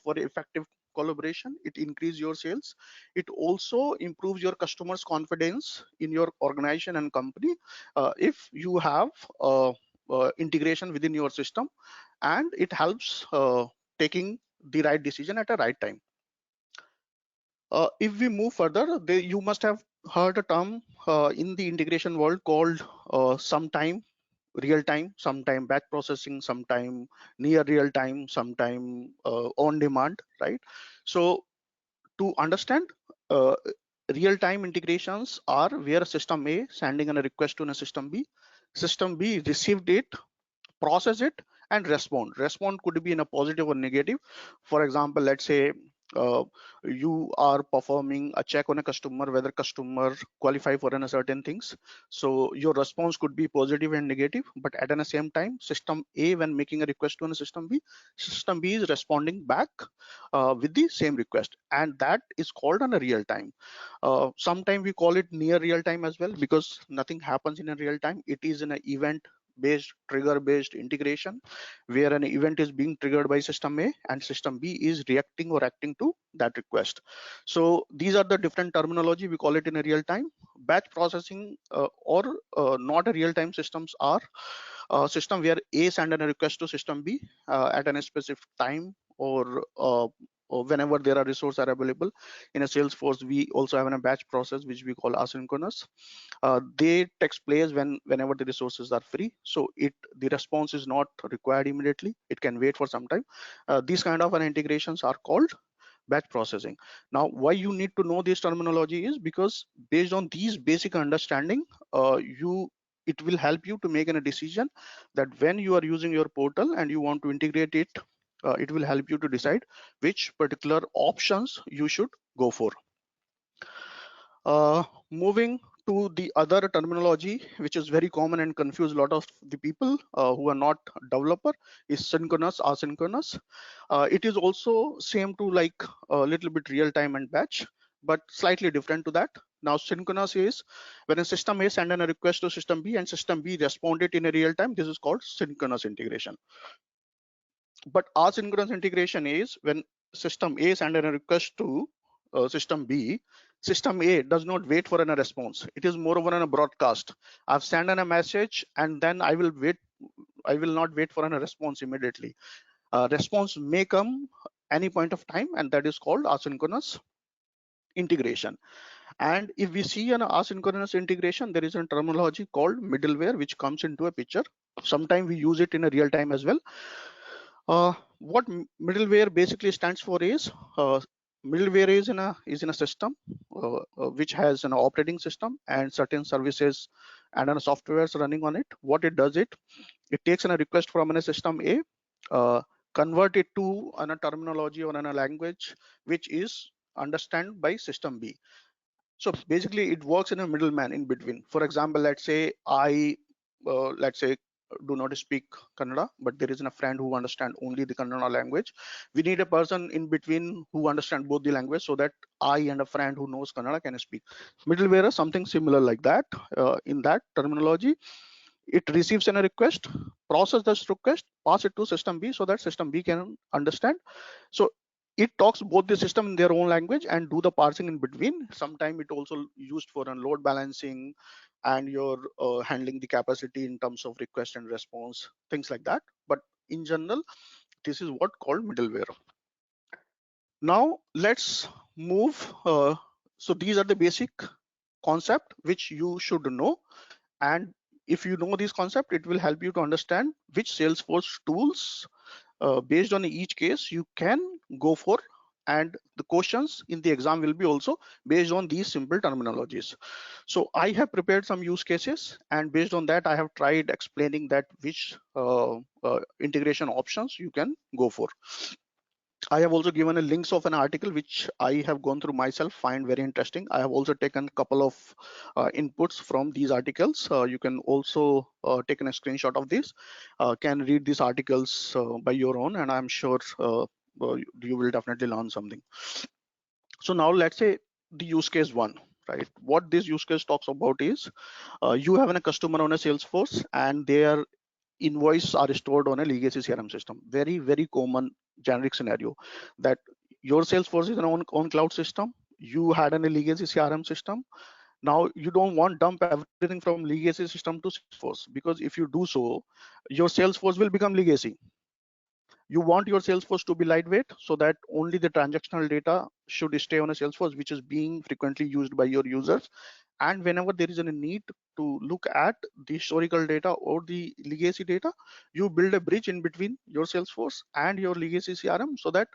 For effective collaboration, it increases your sales. It also improves your customers confidence in your organization and company if you have integration within your system, and it helps taking the right decision at the right time. If we move further, you must have heard a term in the integration world called sometime real time, sometime batch processing, sometime near real time, sometime on demand, right? So to understand, uh, real time integrations are where system A sending a request to a system B received it, process it, and respond could be in a positive or negative. For example, let's say you are performing a check on a customer whether customer qualify for a certain things, so your response could be positive and negative. But at the same time, system A, when making a request to a system B is responding back with the same request, and that is called on a real time. Sometimes we call it near real time as well, because nothing happens in a real time. It is an event based, trigger based integration, where an event is being triggered by system A and system B is reacting or acting to that request. So these are the different terminology. We call it in a real time. Batch processing or not a real time systems are system where A send a request to system B at a specific time, or whenever there are resources are available. In a Salesforce, we also have a batch process which we call asynchronous. They takes place whenever the resources are free, so the response is not required immediately. It can wait for some time. These kind of integrations are called batch processing. Now why you need to know this terminology is because based on these basic understanding, it will help you to make a decision that when you are using your portal and you want to integrate it, it will help you to decide which particular options you should go for. Moving to the other terminology, which is very common and confuse a lot of the people who are not developer, is synchronous, asynchronous. It is also same to like a little bit real time and batch, but slightly different to that. Now synchronous is when a system A send a request to system B and system B responded in a real time. This is called synchronous integration. But asynchronous integration is when system A send a request to system B, system A does not wait for a response. It is more of a broadcast. I've sent a message and then I will wait. I will not wait for a response immediately. Response may come any point of time, and that is called asynchronous integration. And if we see an asynchronous integration, there is a terminology called middleware which comes into a picture. Sometimes we use it in a real time as well. What middleware basically stands for is middleware is in a system which has an operating system and certain services and softwares running on it. What it does, it takes a request from a system A, convert it to a terminology or a language which is understand by system B. So basically it works in a middleman in between. For example, let's say let's say do not speak Kannada, but there is a friend who understand only the Kannada language. We need a person in between who understand both the language, so that I and a friend who knows Kannada can speak. Middleware is something similar like that. In that terminology, it receives a request, process this request, pass it to system B so that system B can understand. So it talks both the system in their own language and do the parsing in between. Sometimes it also used for a load balancing and your handling the capacity in terms of request and response, things like that. But in general, this is what called middleware. Now let's move. So these are the basic concept which you should know, and if you know this concept, it will help you to understand which Salesforce tools based on each case you can go for, and the questions in the exam will be also based on these simple terminologies. So I have prepared some use cases, and based on that I have tried explaining that which integration options you can go for. I have also given a links of an article which I have gone through myself, find very interesting. I have also taken a couple of inputs from these articles. You can also take a screenshot of this, can read these articles by your own, and I'm sure you will definitely learn something. So now let's say the use case one, right? What this use case talks about is you have a customer on a Salesforce and their invoice are stored on a legacy CRM system. Very, very common generic scenario that your Salesforce is an on cloud system. You had a legacy CRM system. Now you don't want dump everything from legacy system to Salesforce, because if you do so, your Salesforce will become legacy. You want your Salesforce to be lightweight so that only the transactional data should stay on a Salesforce, which is being frequently used by your users. And whenever there is a need to look at the historical data or the legacy data, you build a bridge in between your Salesforce and your legacy CRM so that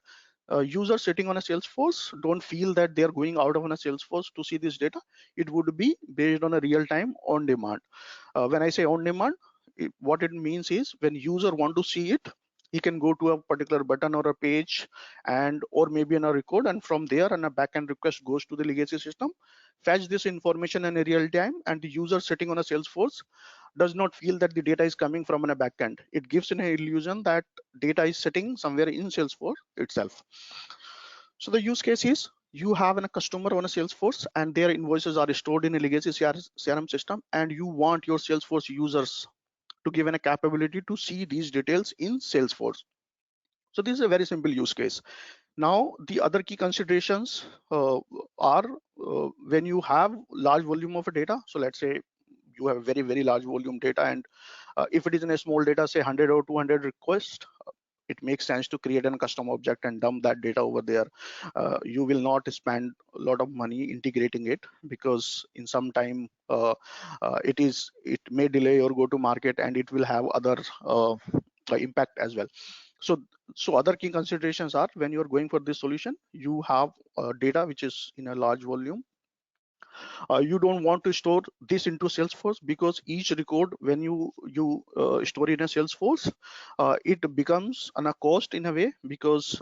users sitting on a Salesforce don't feel that they're going out of a Salesforce to see this data. It would be based on a real-time on demand. When I say on demand, what it means is when user want to see it, he can go to a particular button or a page and or maybe in a record, and from there and a backend request goes to the legacy system, fetch this information in a real time, and the user sitting on a Salesforce does not feel that the data is coming from a backend. It gives an illusion that data is sitting somewhere in Salesforce itself. So the use case is you have a customer on a Salesforce and their invoices are stored in a legacy CRM system, and you want your Salesforce users to give a capability to see these details in Salesforce. So this is a very simple use case. Now the other key considerations are when you have large volume of data. So let's say you have a very, very large volume data, and if it is in a small data, say 100 or 200 requests, it makes sense to create a custom object and dump that data over there. You will not spend a lot of money integrating it, because in some time it may delay your go to market and it will have other impact as well. So other key considerations are when you're going for this solution, you have data which is in a large volume. You don't want to store this into Salesforce, because each record when you store in a Salesforce, it becomes a cost in a way, because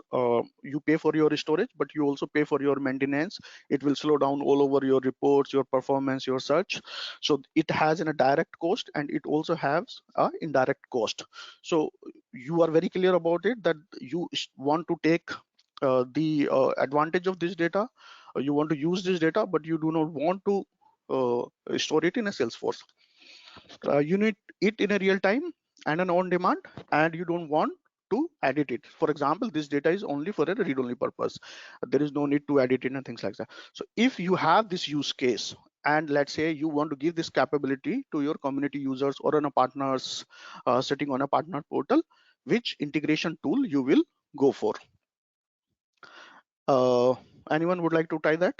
you pay for your storage but you also pay for your maintenance. It will slow down all over your reports, your performance, your search. So it has a direct cost and it also has a indirect cost. So you are very clear about it that you want to take the advantage of this data. You want to use this data, but you do not want to store it in a Salesforce. You need it in a real time and an on demand, and you don't want to edit it. For example, this data is only for a read-only purpose. There is no need to edit it and things like that. So if you have this use case, and let's say you want to give this capability to your community users or on a partners sitting on a partner portal, which integration tool you will go for? Anyone would like to try that?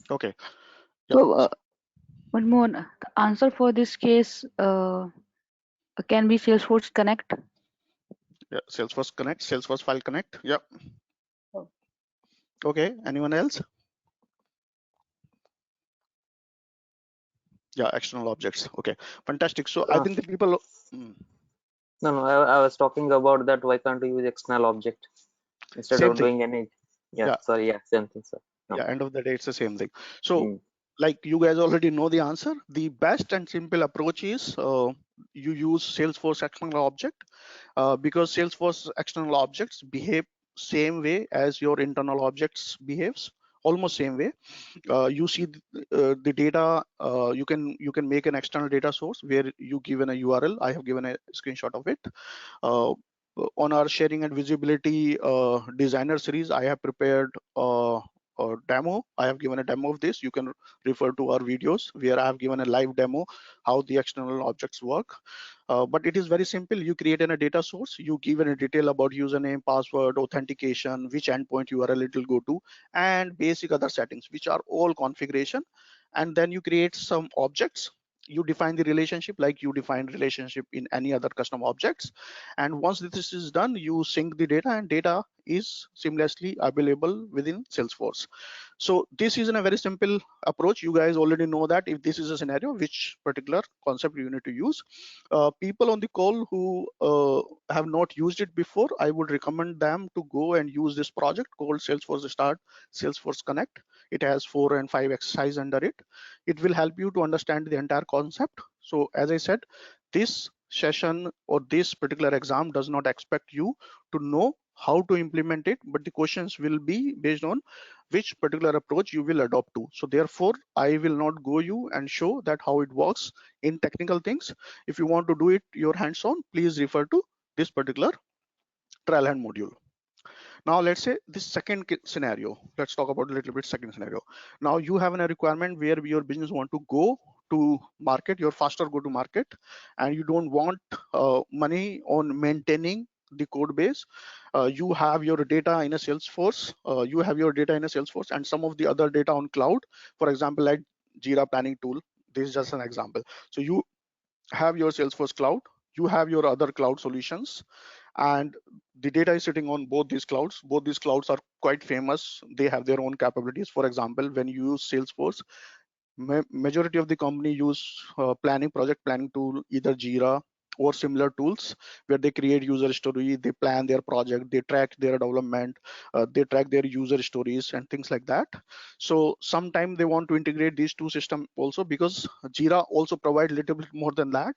Okay. Yeah. So one more, the answer for this case can be Salesforce Connect. Yeah, Salesforce Connect, Salesforce File Connect. Yeah. Oh. Okay. Anyone else? Yeah, external objects. Okay, fantastic. So I think the people. No, I was talking about that. Why can't you use external object instead Same of thing. doing any? Yeah, sorry. Yeah, same thing, sir. No. Yeah, end of the day, it's the same thing. So like you guys already know the answer. The best and simple approach is you use Salesforce external object because Salesforce external objects behave same way as your internal objects behaves, almost same way. You see the data. You can make an external data source where you given a URL. I have given a screenshot of it. On our sharing and visibility designer series, I have prepared demo. I have given a demo of this. You can refer to our videos where I have given a live demo how the external objects work. But it is very simple. You create a data source, you give a detail about username, password, authentication, which endpoint URL it will go to, and basic other settings, which are all configuration. And then you create some objects. You define the relationship like you define relationship in any other custom objects. And once this is done, you sync the data, and data is seamlessly available within Salesforce. So this is in a very simple approach. You guys already know that if this is a scenario, which particular concept you need to use. People on the call who have not used it before, I would recommend them to go and use this project called Salesforce Start Salesforce Connect. It has 4 and 5 exercises under it. It will help you to understand the entire concept. So as I said, this session or this particular exam does not expect you to know how to implement it, but the questions will be based on which particular approach you will adopt to. So therefore, I will not go you and show that how it works in technical things. If you want to do it your hands-on, please refer to this particular trial hand module. Now let's say this second scenario. Let's talk about a little bit second scenario. Now you have a requirement where your business want to go to market, your faster go to market, and you don't want money on maintaining the code base. You have your data in a Salesforce. And some of the other data on cloud. For example, like Jira planning tool. This is just an example. So you have your Salesforce cloud. You have your other cloud solutions, and the data is sitting on both these clouds. Both these clouds are quite famous. They have their own capabilities. For example, when you use Salesforce, majority of the company use project planning tool, either Jira or similar tools, where they create user story, they plan their project, they track their development, they track their user stories and things like that. So sometimes they want to integrate these two systems also, because Jira also provide little bit more than that.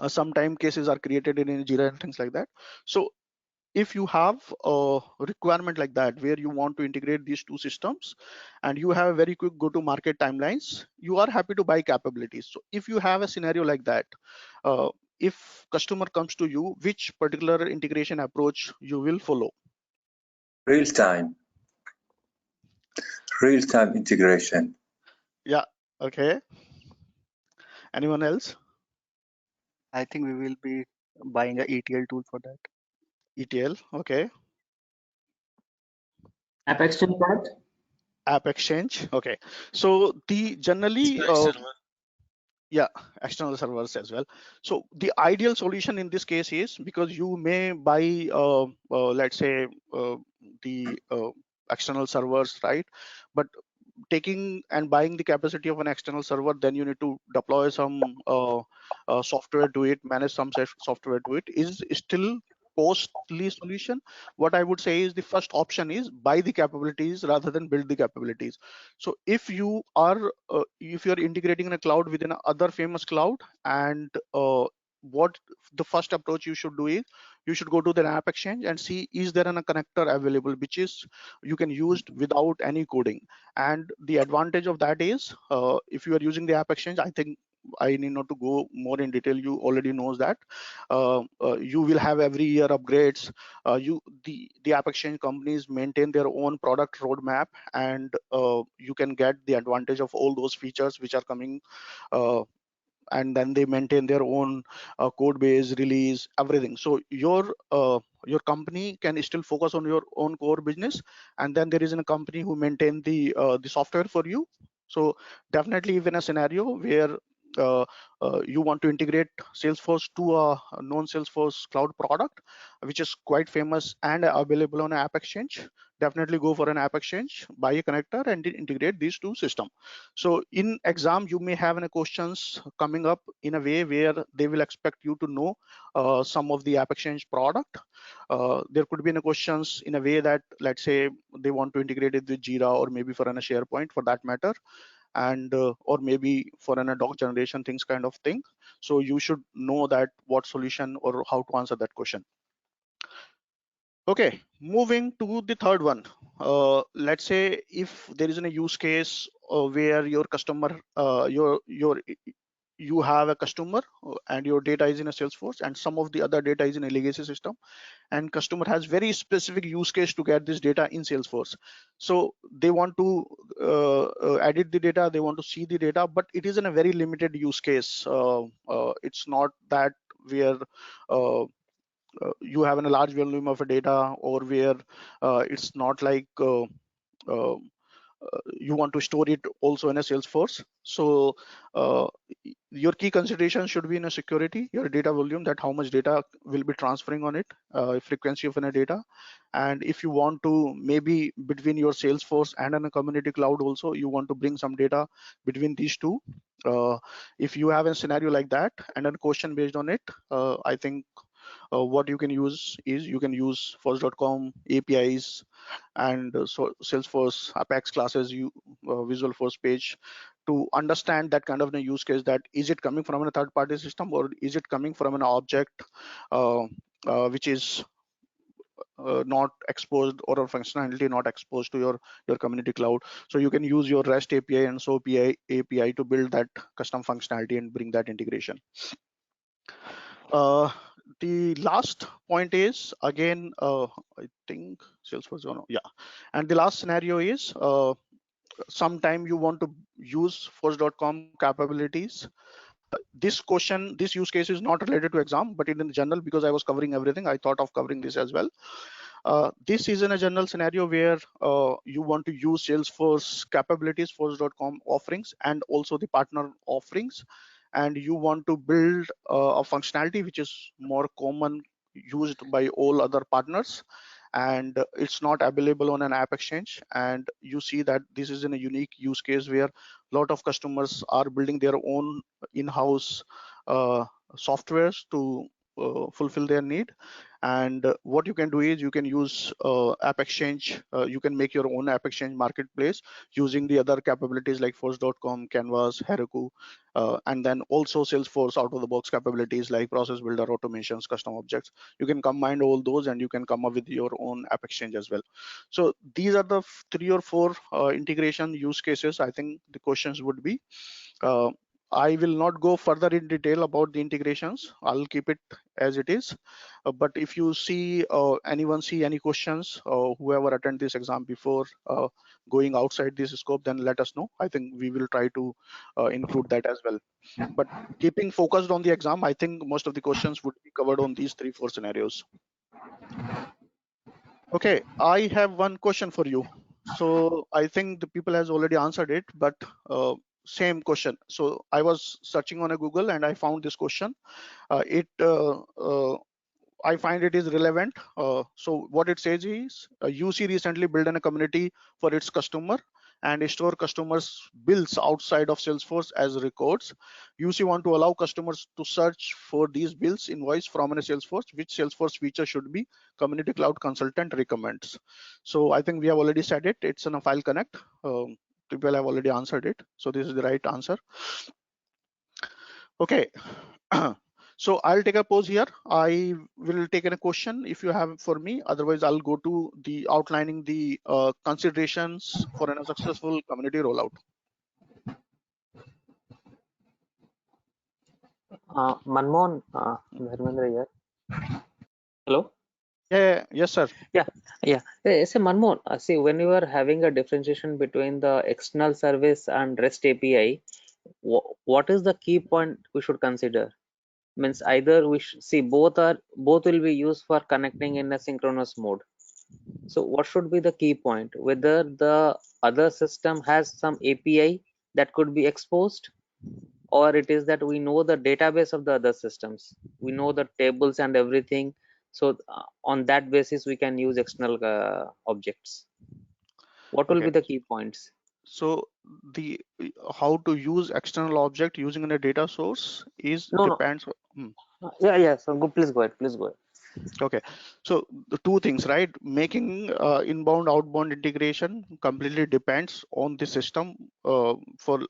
Sometimes cases are created in Jira and things like that. So if you have a requirement like that where you want to integrate these two systems and you have a very quick go to market timelines, you are happy to buy capabilities. So if you have a scenario like that, if customer comes to you, which particular integration approach you will follow? Real-time integration. Yeah, okay. Anyone else? I think we will be buying a ETL tool for that. ETL, okay. App Exchange product? App Exchange, okay. So the generally, yeah, external servers as well. So the ideal solution in this case is, because you may buy, let's say, the external servers, right? But taking and buying the capacity of an external server, then you need to deploy some software to it, manage some software to it, is still costly solution. What I would say is the first option is buy the capabilities rather than build the capabilities. So if you are if you're integrating in a cloud within other famous cloud, and what the first approach you should do is, you should go to the App Exchange and see is there a connector available which is you can use without any coding. And the advantage of that is, if you are using the App Exchange, I think I need not to go more in detail, you already knows that you will have every year upgrades. The App Exchange companies maintain their own product roadmap, and you can get the advantage of all those features which are coming, and then they maintain their own code base, release, everything. So your company can still focus on your own core business, and then there is a company who maintain the software for you. So definitely, even a scenario where you want to integrate Salesforce to a non-Salesforce cloud product, which is quite famous and available on App Exchange, definitely go for an App Exchange, buy a connector, and integrate these two systems. So in exam, you may have any questions coming up in a way where they will expect you to know some of the App Exchange product. There could be any questions in a way that, let's say, they want to integrate it with Jira, or maybe for a SharePoint for that matter, and or maybe for a doc generation, things kind of thing. So you should know that what solution or how to answer that question. Okay, moving to the third one. Let's say if there is a use case where your customer, you have a customer and your data is in a Salesforce and some of the other data is in a legacy system, and customer has very specific use case to get this data in Salesforce. So they want to edit the data, they want to see the data, but it is in a very limited use case. It's not that where you have a large volume of data, or where it's not like you want to store it also in a Salesforce. So your key consideration should be in a security, your data volume, that how much data will be transferring on it, frequency of any data. And if you want to, maybe between your Salesforce and in a community cloud also, you want to bring some data between these two. If you have a scenario like that and a question based on it, I think what you can use is you can use Force.com APIs and so Salesforce Apex classes, Visual Force page, to understand that kind of a use case, that is it coming from a third party system or is it coming from an object which is not exposed, or a functionality not exposed to your community cloud. So you can use your REST API and SOAP API to build that custom functionality and bring that integration. The last point is again, I think Salesforce, yeah. And the last scenario is sometime you want to use Force.com capabilities. This use case is not related to exam, but in general, because I was covering everything, I thought of covering this as well. This is in a general scenario where you want to use Salesforce capabilities, Force.com offerings, and also the partner offerings, and you want to build a functionality which is more common, used by all other partners, and it's not available on an app exchange. And you see that this is in a unique use case where a lot of customers are building their own in-house softwares to fulfill their need. And what you can do is you can use app exchange, you can make your own app exchange marketplace using the other capabilities like Force.com, Canvas, Heroku, and then also Salesforce out of the box capabilities like process builder, automations, custom objects. You can combine all those and you can come up with your own app exchange as well. So these are the 3 or 4 integration use cases. I think the questions would be, I will not go further in detail about the integrations. I'll keep it as it is. But if you see anyone see any questions, whoever attend this exam before going outside this scope, then let us know. I think we will try to include that as well. But keeping focused on the exam, I think most of the questions would be covered on these 3-4 scenarios. Okay, I have one question for you. So I think the people has already answered it, but same question. So I was searching on a Google and I found this question. I find it is relevant. So what it says is, UC recently built in a community for its customer and store customers' bills outside of Salesforce as records. UC want to allow customers to search for these bills invoice from a Salesforce. Which Salesforce feature should be Community Cloud Consultant recommends? So I think we have already said it. It's in a File Connect. People have already answered it. So this is the right answer. Okay. So I'll take a pause here. I will take a question if you have for me. Otherwise, I'll go to the outlining the considerations for a successful community rollout. Manmohan, Dharmendra here. Hello. Yeah. Yes, sir. Yeah. So Manmohan, see, when you are having a differentiation between the external service and REST API, what is the key point we should consider? Means either we see both will be used for connecting in a synchronous mode. So what should be the key point? Whether the other system has some API that could be exposed, or it is that we know the database of the other systems, we know the tables and everything. So on that basis, we can use external objects. What will be the key points? So the how to use external object using a data source is depends. Yeah. So please go ahead. Okay, so the 2 things, right? Making inbound outbound integration completely depends on the system. For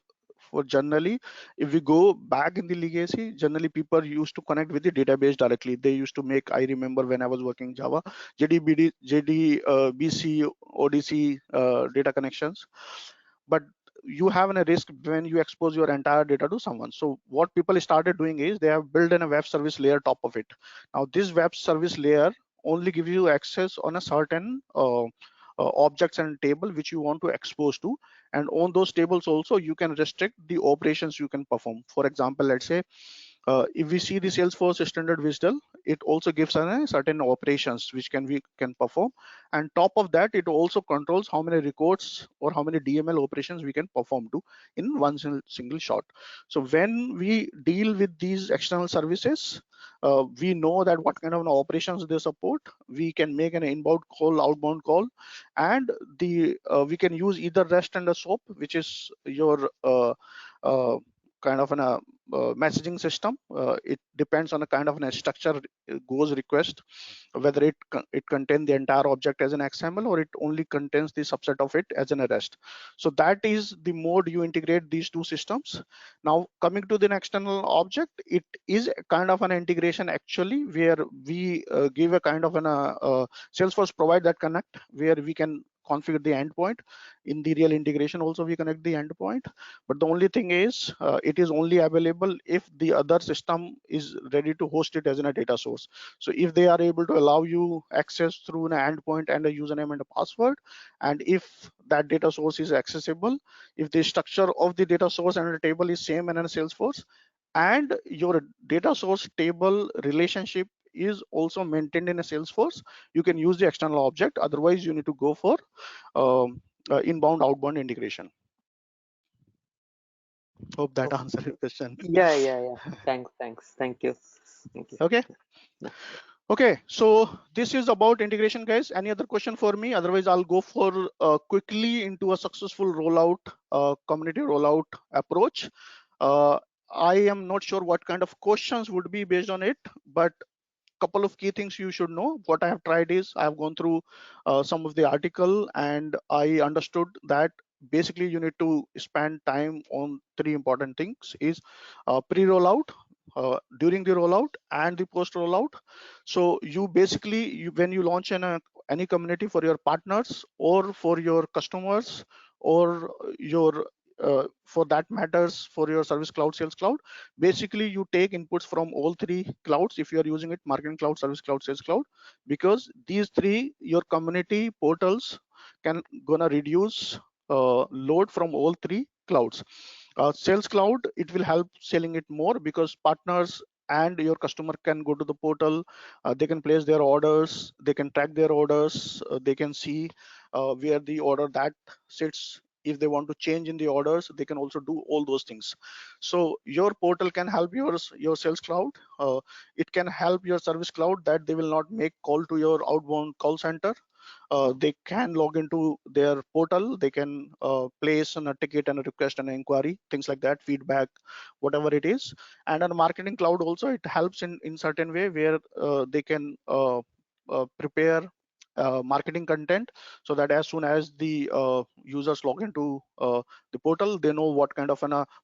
generally, if we go back in the legacy, generally people used to connect with the database directly. They used to make, I remember when I was working Java, JDBC, ODC data connections. But you have a risk when you expose your entire data to someone. So what people started doing is they have built in a web service layer top of it. Now this web service layer only gives you access on a certain objects and table which you want to expose to, and on those tables also you can restrict the operations you can perform. For example, let's say if we see the Salesforce standard WSDL, it also gives us certain operations which we can perform, and top of that it also controls how many records or how many DML operations we can perform to in one single shot. So when we deal with these external services, we know that what kind of operations they support. We can make an inbound call, outbound call, and we can use either REST and a SOAP, which is your kind of an messaging system. It depends on a kind of a structure goes request, whether it contains the entire object as an XML or it only contains the subset of it as an REST. So that is the mode you integrate these two systems. Now coming to the external object, it is kind of an integration actually, where we give a kind of an Salesforce provide that connect where we can configure the endpoint. In the real integration also we connect the endpoint, but the only thing is it is only available if the other system is ready to host it as in a data source. So if they are able to allow you access through an endpoint and a username and a password, and if that data source is accessible, if the structure of the data source and the table is same in a Salesforce, and your data source table relationship is also maintained in a Salesforce, you can use the external object. Otherwise you need to go for inbound outbound integration. Hope that answers your question. Yeah. Thank you. Okay. Yeah. Okay, so this is about integration, guys. Any other question for me? Otherwise I'll go for quickly into a successful rollout, community rollout approach. I am not sure what kind of questions would be based on it, but couple of key things you should know. What I have tried is I have gone through some of the article, and I understood that basically you need to spend time on three important things: is pre-rollout, during the rollout, and the post rollout. So you basically when you launch any community for your partners or for your customers or your for that matters for your service cloud, sales cloud, basically you take inputs from all three clouds if you are using it: marketing cloud, service cloud, sales cloud, because these three your community portals can gonna reduce load from all three clouds. Sales cloud, it will help selling it more because partners and your customer can go to the portal, they can place their orders, they can track their orders, they can see where the order that sits. If they want to change in the orders, they can also do all those things. So your portal can help your sales cloud. It can help your service cloud that they will not make call to your outbound call center. They can log into their portal, they can place a ticket and a request and an inquiry, things like that, feedback, whatever it is. And on marketing cloud also, it helps in certain way where they can prepare marketing content, so that as soon as the users log into the portal, they know what kind of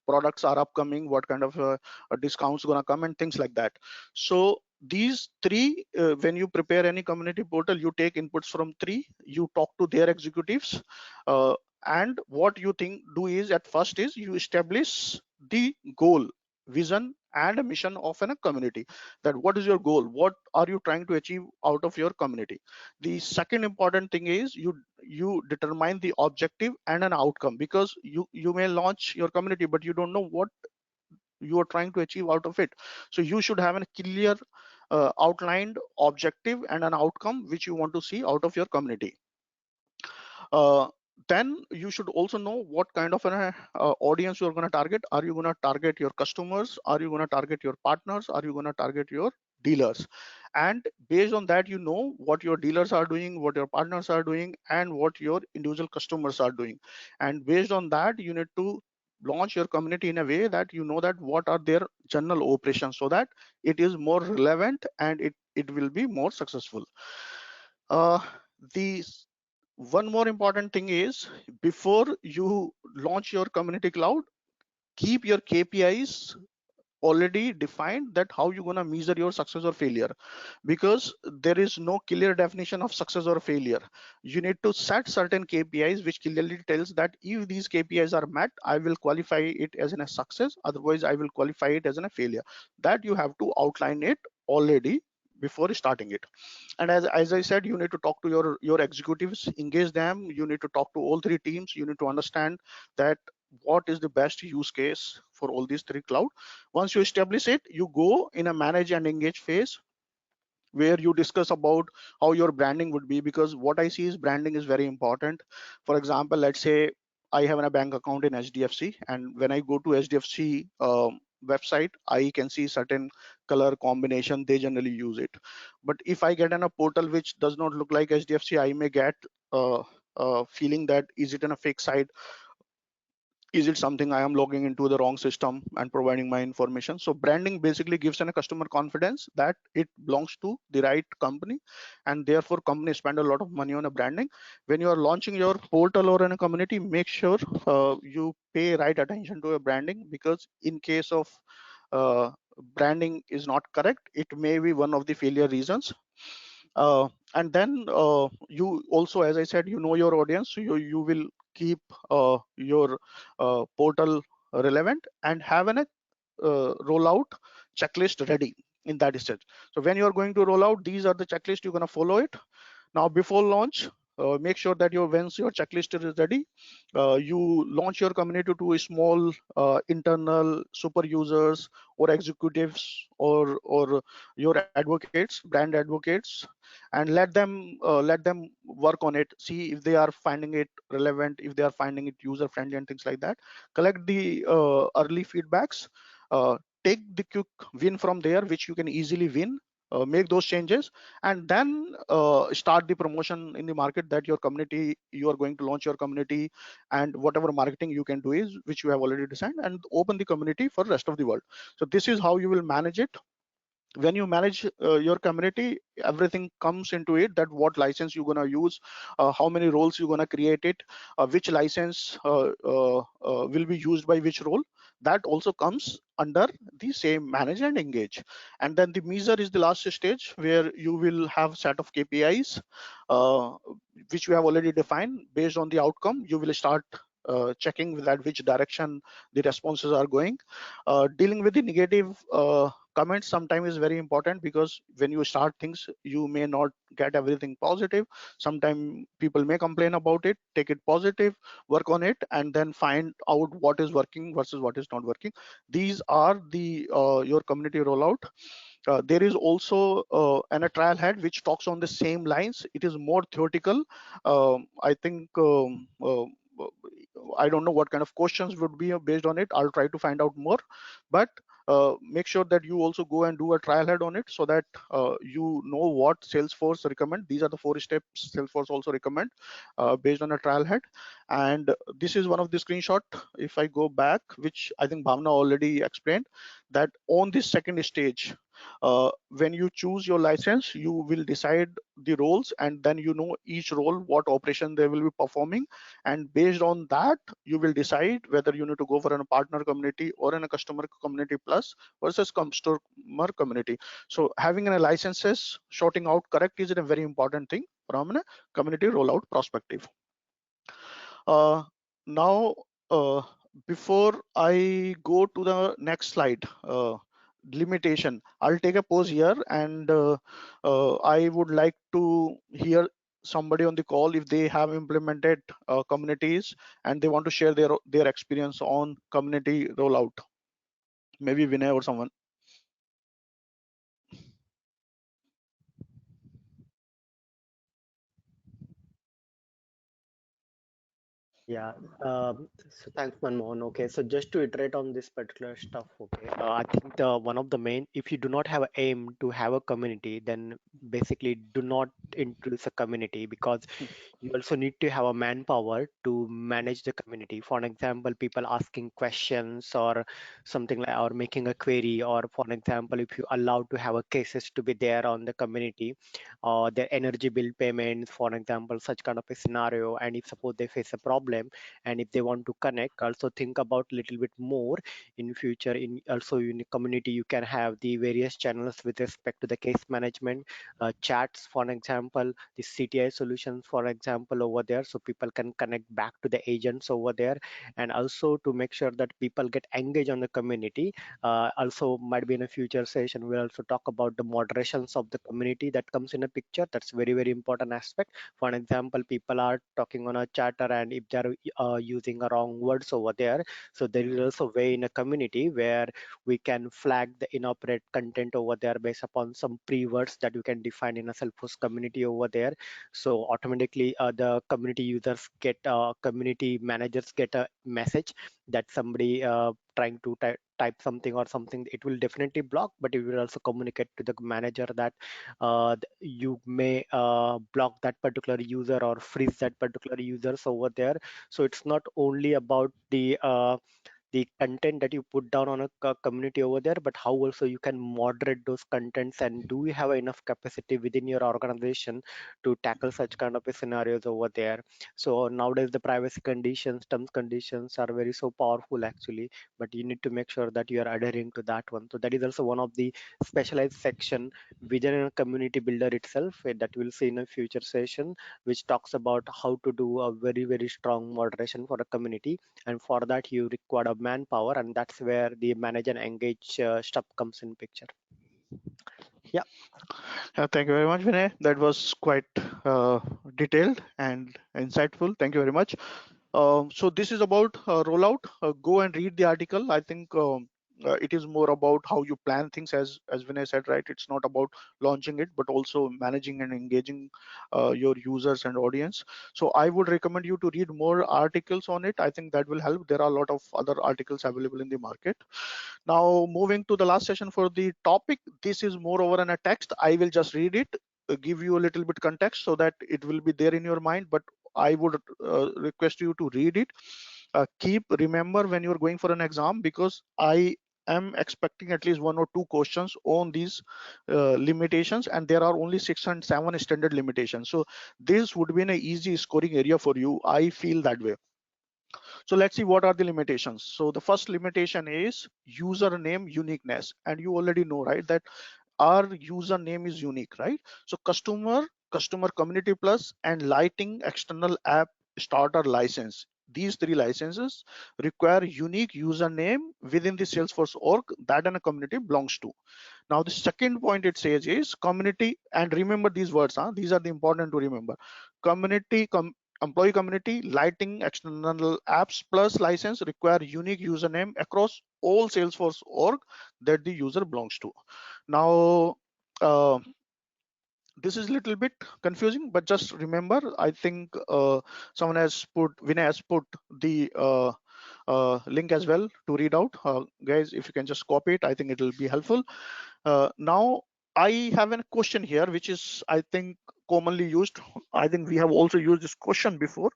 products are upcoming, what kind of discounts gonna come, and things like that. So these three, when you prepare any community portal, you take inputs from three, you talk to their executives, and what you do is at first is you establish the goal, vision, and a mission of a community. That what is your goal, what are you trying to achieve out of your community. The second important thing is you determine the objective and an outcome, because you may launch your community but you don't know what you are trying to achieve out of it. So you should have a clear outlined objective and an outcome which you want to see out of your community. Then you should also know what kind of an audience you're going to target. Are you going to target your customers? Are you going to target your partners? Are you going to target your dealers? And based on that, you know what your dealers are doing, what your partners are doing, and what your individual customers are doing. And based on that, you need to launch your community in a way that you know that what are their general operations, so that it is more relevant and it will be more successful. The one more important thing is, before you launch your community cloud, keep your KPIs already defined that how you're gonna measure your success or failure, because there is no clear definition of success or failure. You need to set certain KPIs which clearly tells that if these KPIs are met, I will qualify it as a success, otherwise I will qualify it as a failure. That you have to outline it already before starting it. And as I said, you need to talk to your executives, engage them, you need to talk to all three teams, you need to understand that what is the best use case for all these three cloud. Once you establish it, you go in a manage and engage phase where you discuss about how your branding would be, because what I see is branding is very important. For example, let's say I have a bank account in HDFC, and when I go to HDFC website, I can see certain color combination they generally use it. But if I get in a portal which does not look like HDFC, I may get feeling that is it in a fake site, is it something I am logging into the wrong system and providing my information. So branding basically gives a customer confidence that it belongs to the right company, and therefore companies spend a lot of money on a branding. When you are launching your portal or in a community, make sure you pay right attention to your branding, because in case of uh, branding is not correct, it may be one of the failure reasons. And then you also, as I said, you know your audience, so you will keep your portal relevant and have an rollout checklist ready in that stage. So when you are going to roll out, these are the checklist you're going to follow it. Now before launch, make sure that once your checklist is ready, you launch your community to a small internal super users or executives or your advocates, brand advocates, and let them work on it. See if they are finding it relevant, if they are finding it user friendly and things like that. Collect the early feedbacks. Take the quick win from there, which you can easily win. Make those changes, and then start the promotion in the market that your community, you are going to launch your community, and whatever marketing you can do is which you have already designed, and open the community for rest of the world. So this is how you will manage it. When you manage your community, everything comes into it, that what license you're going to use, how many roles you're going to create it, which license will be used by which role. That also comes under the same manage and engage. And then the measure is the last stage, where you will have set of KPIs uh, which you have already defined. Based on the outcome, you will start checking that which direction the responses are going. Dealing with the negative comments sometimes is very important, because when you start things, you may not get everything positive. Sometimes people may complain about it. Take it positive, work on it, and then find out what is working versus what is not working. These are the your community rollout. There is also a trial head which talks on the same lines. It is more theoretical. I think I don't know what kind of questions would be based on it. I'll try to find out more, but make sure that you also go and do a trial head on it, so that you know what Salesforce recommend. These are the 4 steps Salesforce also recommend based on a trial head. And this is one of the screenshot. If I go back, which I think Bhavna already explained, that on this second stage, when you choose your license, you will decide the roles, and then you know each role what operation they will be performing, and based on that you will decide whether you need to go for a partner community or in a customer community plus versus customer community. So having a licenses sorting out correct is a very important thing from a community rollout perspective. Now before I go to the next slide, limitation, I'll take a pause here, and I would like to hear somebody on the call if they have implemented communities and they want to share their experience on community rollout. Maybe Vinay or someone. Yeah, so thanks, Manmohan. Okay, so just to iterate on this particular stuff, okay, I think one of the main, if you do not have an aim to have a community, then basically do not introduce a community, because you also need to have a manpower to manage the community. For an example, people asking questions or something like, or making a query, or for an example, if you allow to have a cases to be there on the community, or their energy bill payments, for an example, such kind of a scenario, and if suppose they face a problem, problem, and if they want to connect, also think about a little bit more in future. In also in the community, you can have the various channels with respect to the case management, chats, for example, the CTI solutions, for example, over there, so people can connect back to the agents over there, and also to make sure that people get engaged on the community. Also might be in a future session, we'll also talk about the moderations of the community that comes in a picture. That's very, very important aspect. For an example, people are talking on a chatter, and if they're using a wrong words over there, so there is also a way in a community where we can flag the inappropriate content over there based upon some pre-words that you can define in a Salesforce community over there. So automatically the community users get community managers get a message that somebody trying to type something or something. It will definitely block, but it will also communicate to the manager that you may block that particular user or freeze that particular users over there. So it's not only about the content that you put down on a community over there, but how also you can moderate those contents, and do you have enough capacity within your organization to tackle such kind of scenarios over there. So nowadays the privacy conditions, terms conditions are very so powerful actually, but you need to make sure that you are adhering to that one. So that is also one of the specialized section within a community builder itself that we'll see in a future session, which talks about how to do a very, very strong moderation for a community. And for that you require a manpower, and that's where the manage and engage stuff comes in picture. Yeah. Thank you very much, Vinay. That was quite detailed and insightful. Thank you very much. So this is about rollout. Go and read the article. I think it is more about how you plan things, as Vinay said, right? It's not about launching it, but also managing and engaging your users and audience. So I would recommend you to read more articles on it. I think that will help. There are a lot of other articles available in the market. Now, moving to the last session for the topic, this is more over in a text. I will just read it, give you a little bit context so that it will be there in your mind, but I would request you to read it. Remember when you're going for an exam, because I am expecting at least 1 or 2 questions on these limitations, and there are only 6 and 7 standard limitations. So this would be an easy scoring area for you. I feel that way. So let's see what are the limitations. So the first limitation is username uniqueness, and you already know, right, that our username is unique, right? So customer community plus and lighting external app starter license, these 3 licenses require unique username within the Salesforce org that a community belongs to. Now the second point it says is community, and remember these words, these are the important to remember. Community employee community lighting external apps plus license require unique username across all Salesforce org that the user belongs to. Now this is a little bit confusing, but just remember, I think Vinay has put the link as well to read out. Guys, if you can just copy it, I think it will be helpful. Now I have a question here, which is, I think, commonly used. I think we have also used this question before.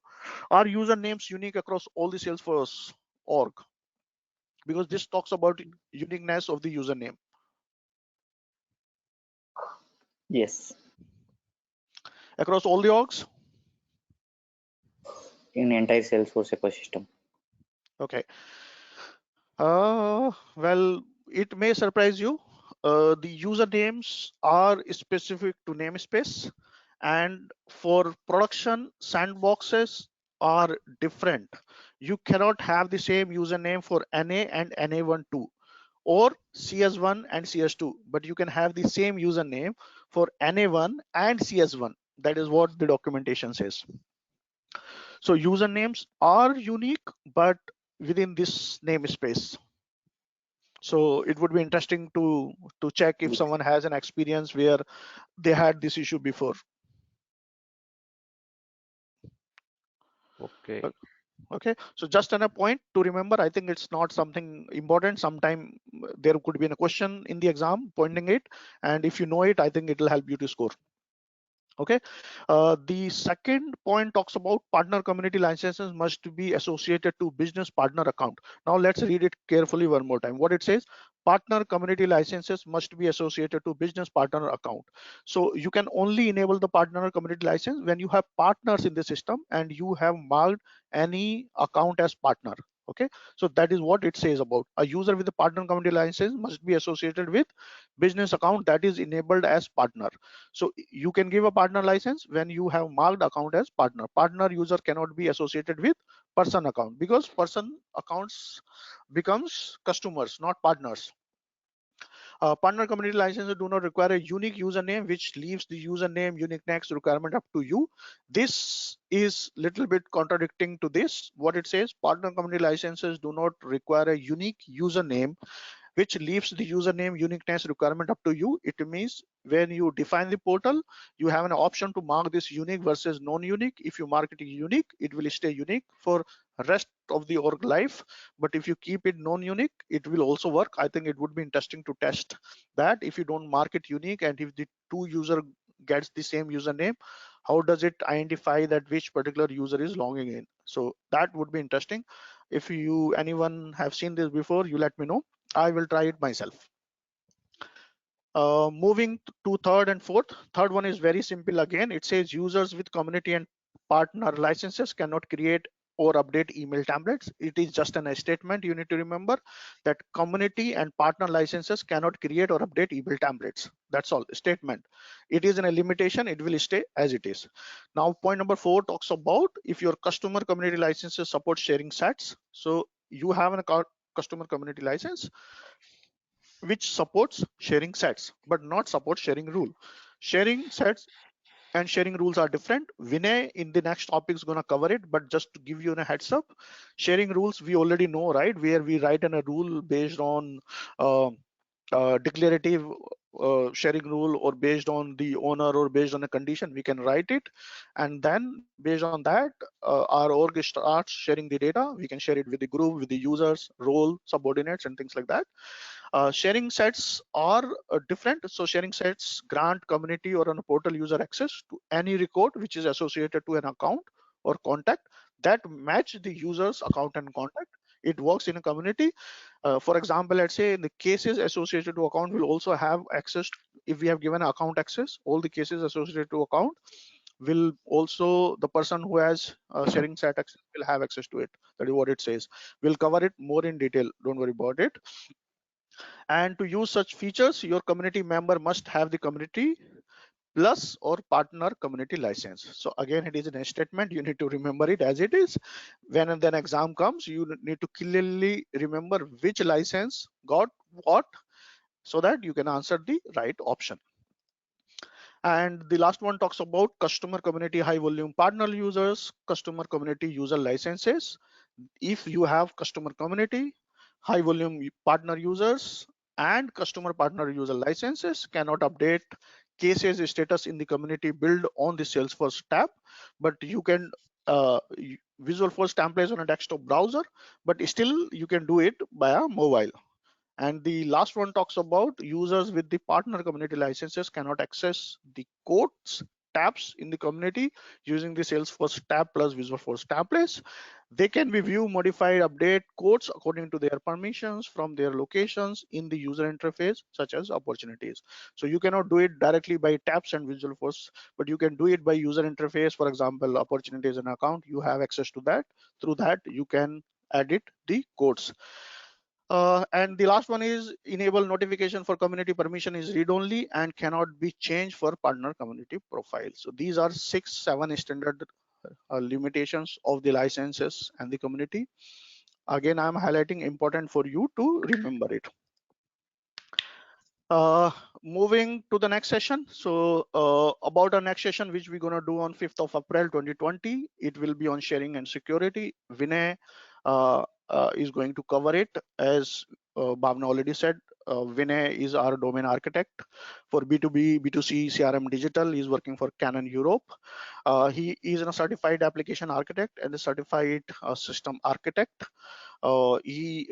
Are usernames unique across all the Salesforce org? Because this talks about uniqueness of the username. Yes. Across all the orgs? In entire Salesforce ecosystem. Okay. Well, it may surprise you. The usernames are specific to namespace, and for production, sandboxes are different. You cannot have the same username for NA and NA1 too, or CS1 and CS2, but you can have the same username for NA1 and CS1. That is what the documentation says. So usernames are unique, but within this namespace. So it would be interesting to check if someone has an experience where they had this issue before. Okay. Okay, so just on a point to remember, I think it's not something important. Sometime there could be a question in the exam pointing it, and if you know it, I think it will help you to score. Okay, the second point talks about partner community licenses must be associated to business partner account. Now let's read it carefully one more time. What it says: partner community licenses must be associated to business partner account. So you can only enable the partner community license when you have partners in the system and you have marked any account as partner. Okay, so that is what it says about a user with a partner community license must be associated with business account that is enabled as partner. So you can give a partner license when you have marked account as partner. Partner user cannot be associated with person account because person accounts becomes customers, not partners. Partner community licenses do not require a unique username, which leaves the username uniqueness requirement up to you. This is little bit contradicting to this. What it says, partner community licenses do not require a unique username, which leaves the username uniqueness requirement up to you. It means when you define the portal, you have an option to mark this unique versus non-unique. If you mark it unique, it will stay unique for rest of the org life. But if you keep it non-unique, it will also work. I think it would be interesting to test that if you don't mark it unique and if the two user gets the same username, how does it identify that which particular user is logging in? So that would be interesting. If you anyone have seen this before, you let me know. I will try it myself. Moving to third and fourth. Third one is very simple again. It says users with community and partner licenses cannot create or update email templates. It is just a statement. You need to remember that community and partner licenses cannot create or update email templates. That's all statement. It is a limitation. It will stay as it is. Now point number 4 talks about if your customer community licenses support sharing sets. So you have a customer community license which supports sharing sets but not support sharing rule. Sharing sets and sharing rules are different. Vinay in the next topic is going to cover it, but just to give you a heads up, sharing rules we already know, right? Where we write in a rule based on declarative sharing rule or based on the owner or based on a condition, we can write it, and then based on that our org starts sharing the data. We can share it with the group, with the users, role, subordinates, and things like that. Sharing sets are different. So sharing sets grant community or on a portal user access to any record which is associated to an account or contact that match the user's account and contact. It works in a community. For example, let's say the cases associated to account will also have access. If we have given account access, all the cases associated to account will also, the person who has sharing set access will have access to it. That is what it says. We'll cover it more in detail. Don't worry about it. And to use such features, your community member must have the community plus or partner community license. So again, it is a statement. You need to remember it as it is. When an exam comes, you need to clearly remember which license got what so that you can answer the right option. And the last one talks about customer community high volume partner users, customer community user licenses. If you have customer community, high volume partner users, and customer partner user licenses, cannot update cases status in the community build on the Salesforce tab, but you can Visualforce templates on a desktop browser, but still you can do it via mobile. And the last one talks about users with the partner community licenses cannot access the codes tabs in the community using the Salesforce tab plus Visualforce templates. They can be view, modify, update codes according to their permissions from their locations in the user interface, such as opportunities. So you cannot do it directly by tabs and Visualforce, but you can do it by user interface. For example, opportunities and account, you have access to that. Through that, you can edit the codes. And the last one is enable notification for community permission is read only and cannot be changed for partner community profile. So these are 6-7 standard limitations of the licenses and the community. Again, I'm highlighting important for you to remember it. Moving to the next session. So about our next session, which we're going to do on 5th of April 2020, it will be on sharing and security. Vinay is going to cover it. As Bhavna already said, Vinay is our domain architect for B2B, B2C, CRM digital. He's working for Canon Europe. He is a certified application architect and a certified system architect. He's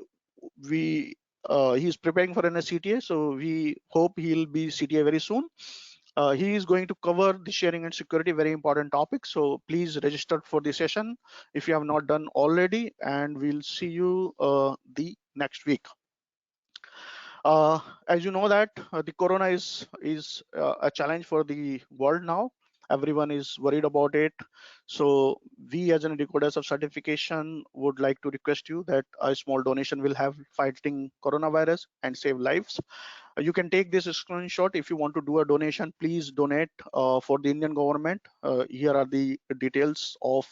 preparing for an CTA, so we hope he'll be CTA very soon. He is going to cover the sharing and security, very important topic. So please register for the session if you have not done already, and we'll see you the next week. As you know that the corona is a challenge for the world now. Everyone is worried about it. So we as an Decoders of Certification would like to request you that a small donation will have fighting coronavirus and save lives. You can take this screenshot. If you want to do a donation, please donate for the Indian government. Here are the details of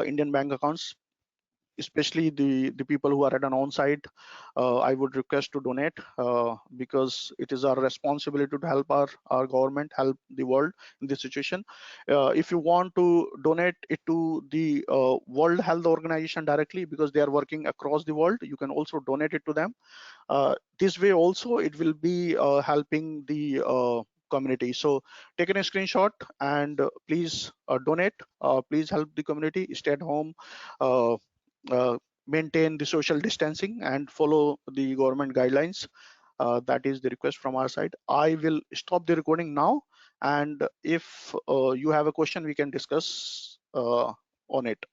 Indian bank accounts, especially the people who are at an on-site. I would request to donate because it is our responsibility to help our government, help the world in this situation. If you want to donate it to the World Health Organization directly, because they are working across the world, you can also donate it to them. This way also it will be helping the community. So take a screenshot and please donate. Please help the community. Stay at home. Maintain the social distancing and follow the government guidelines. That is the request from our side. I will stop the recording now, and if you have a question, we can discuss on it.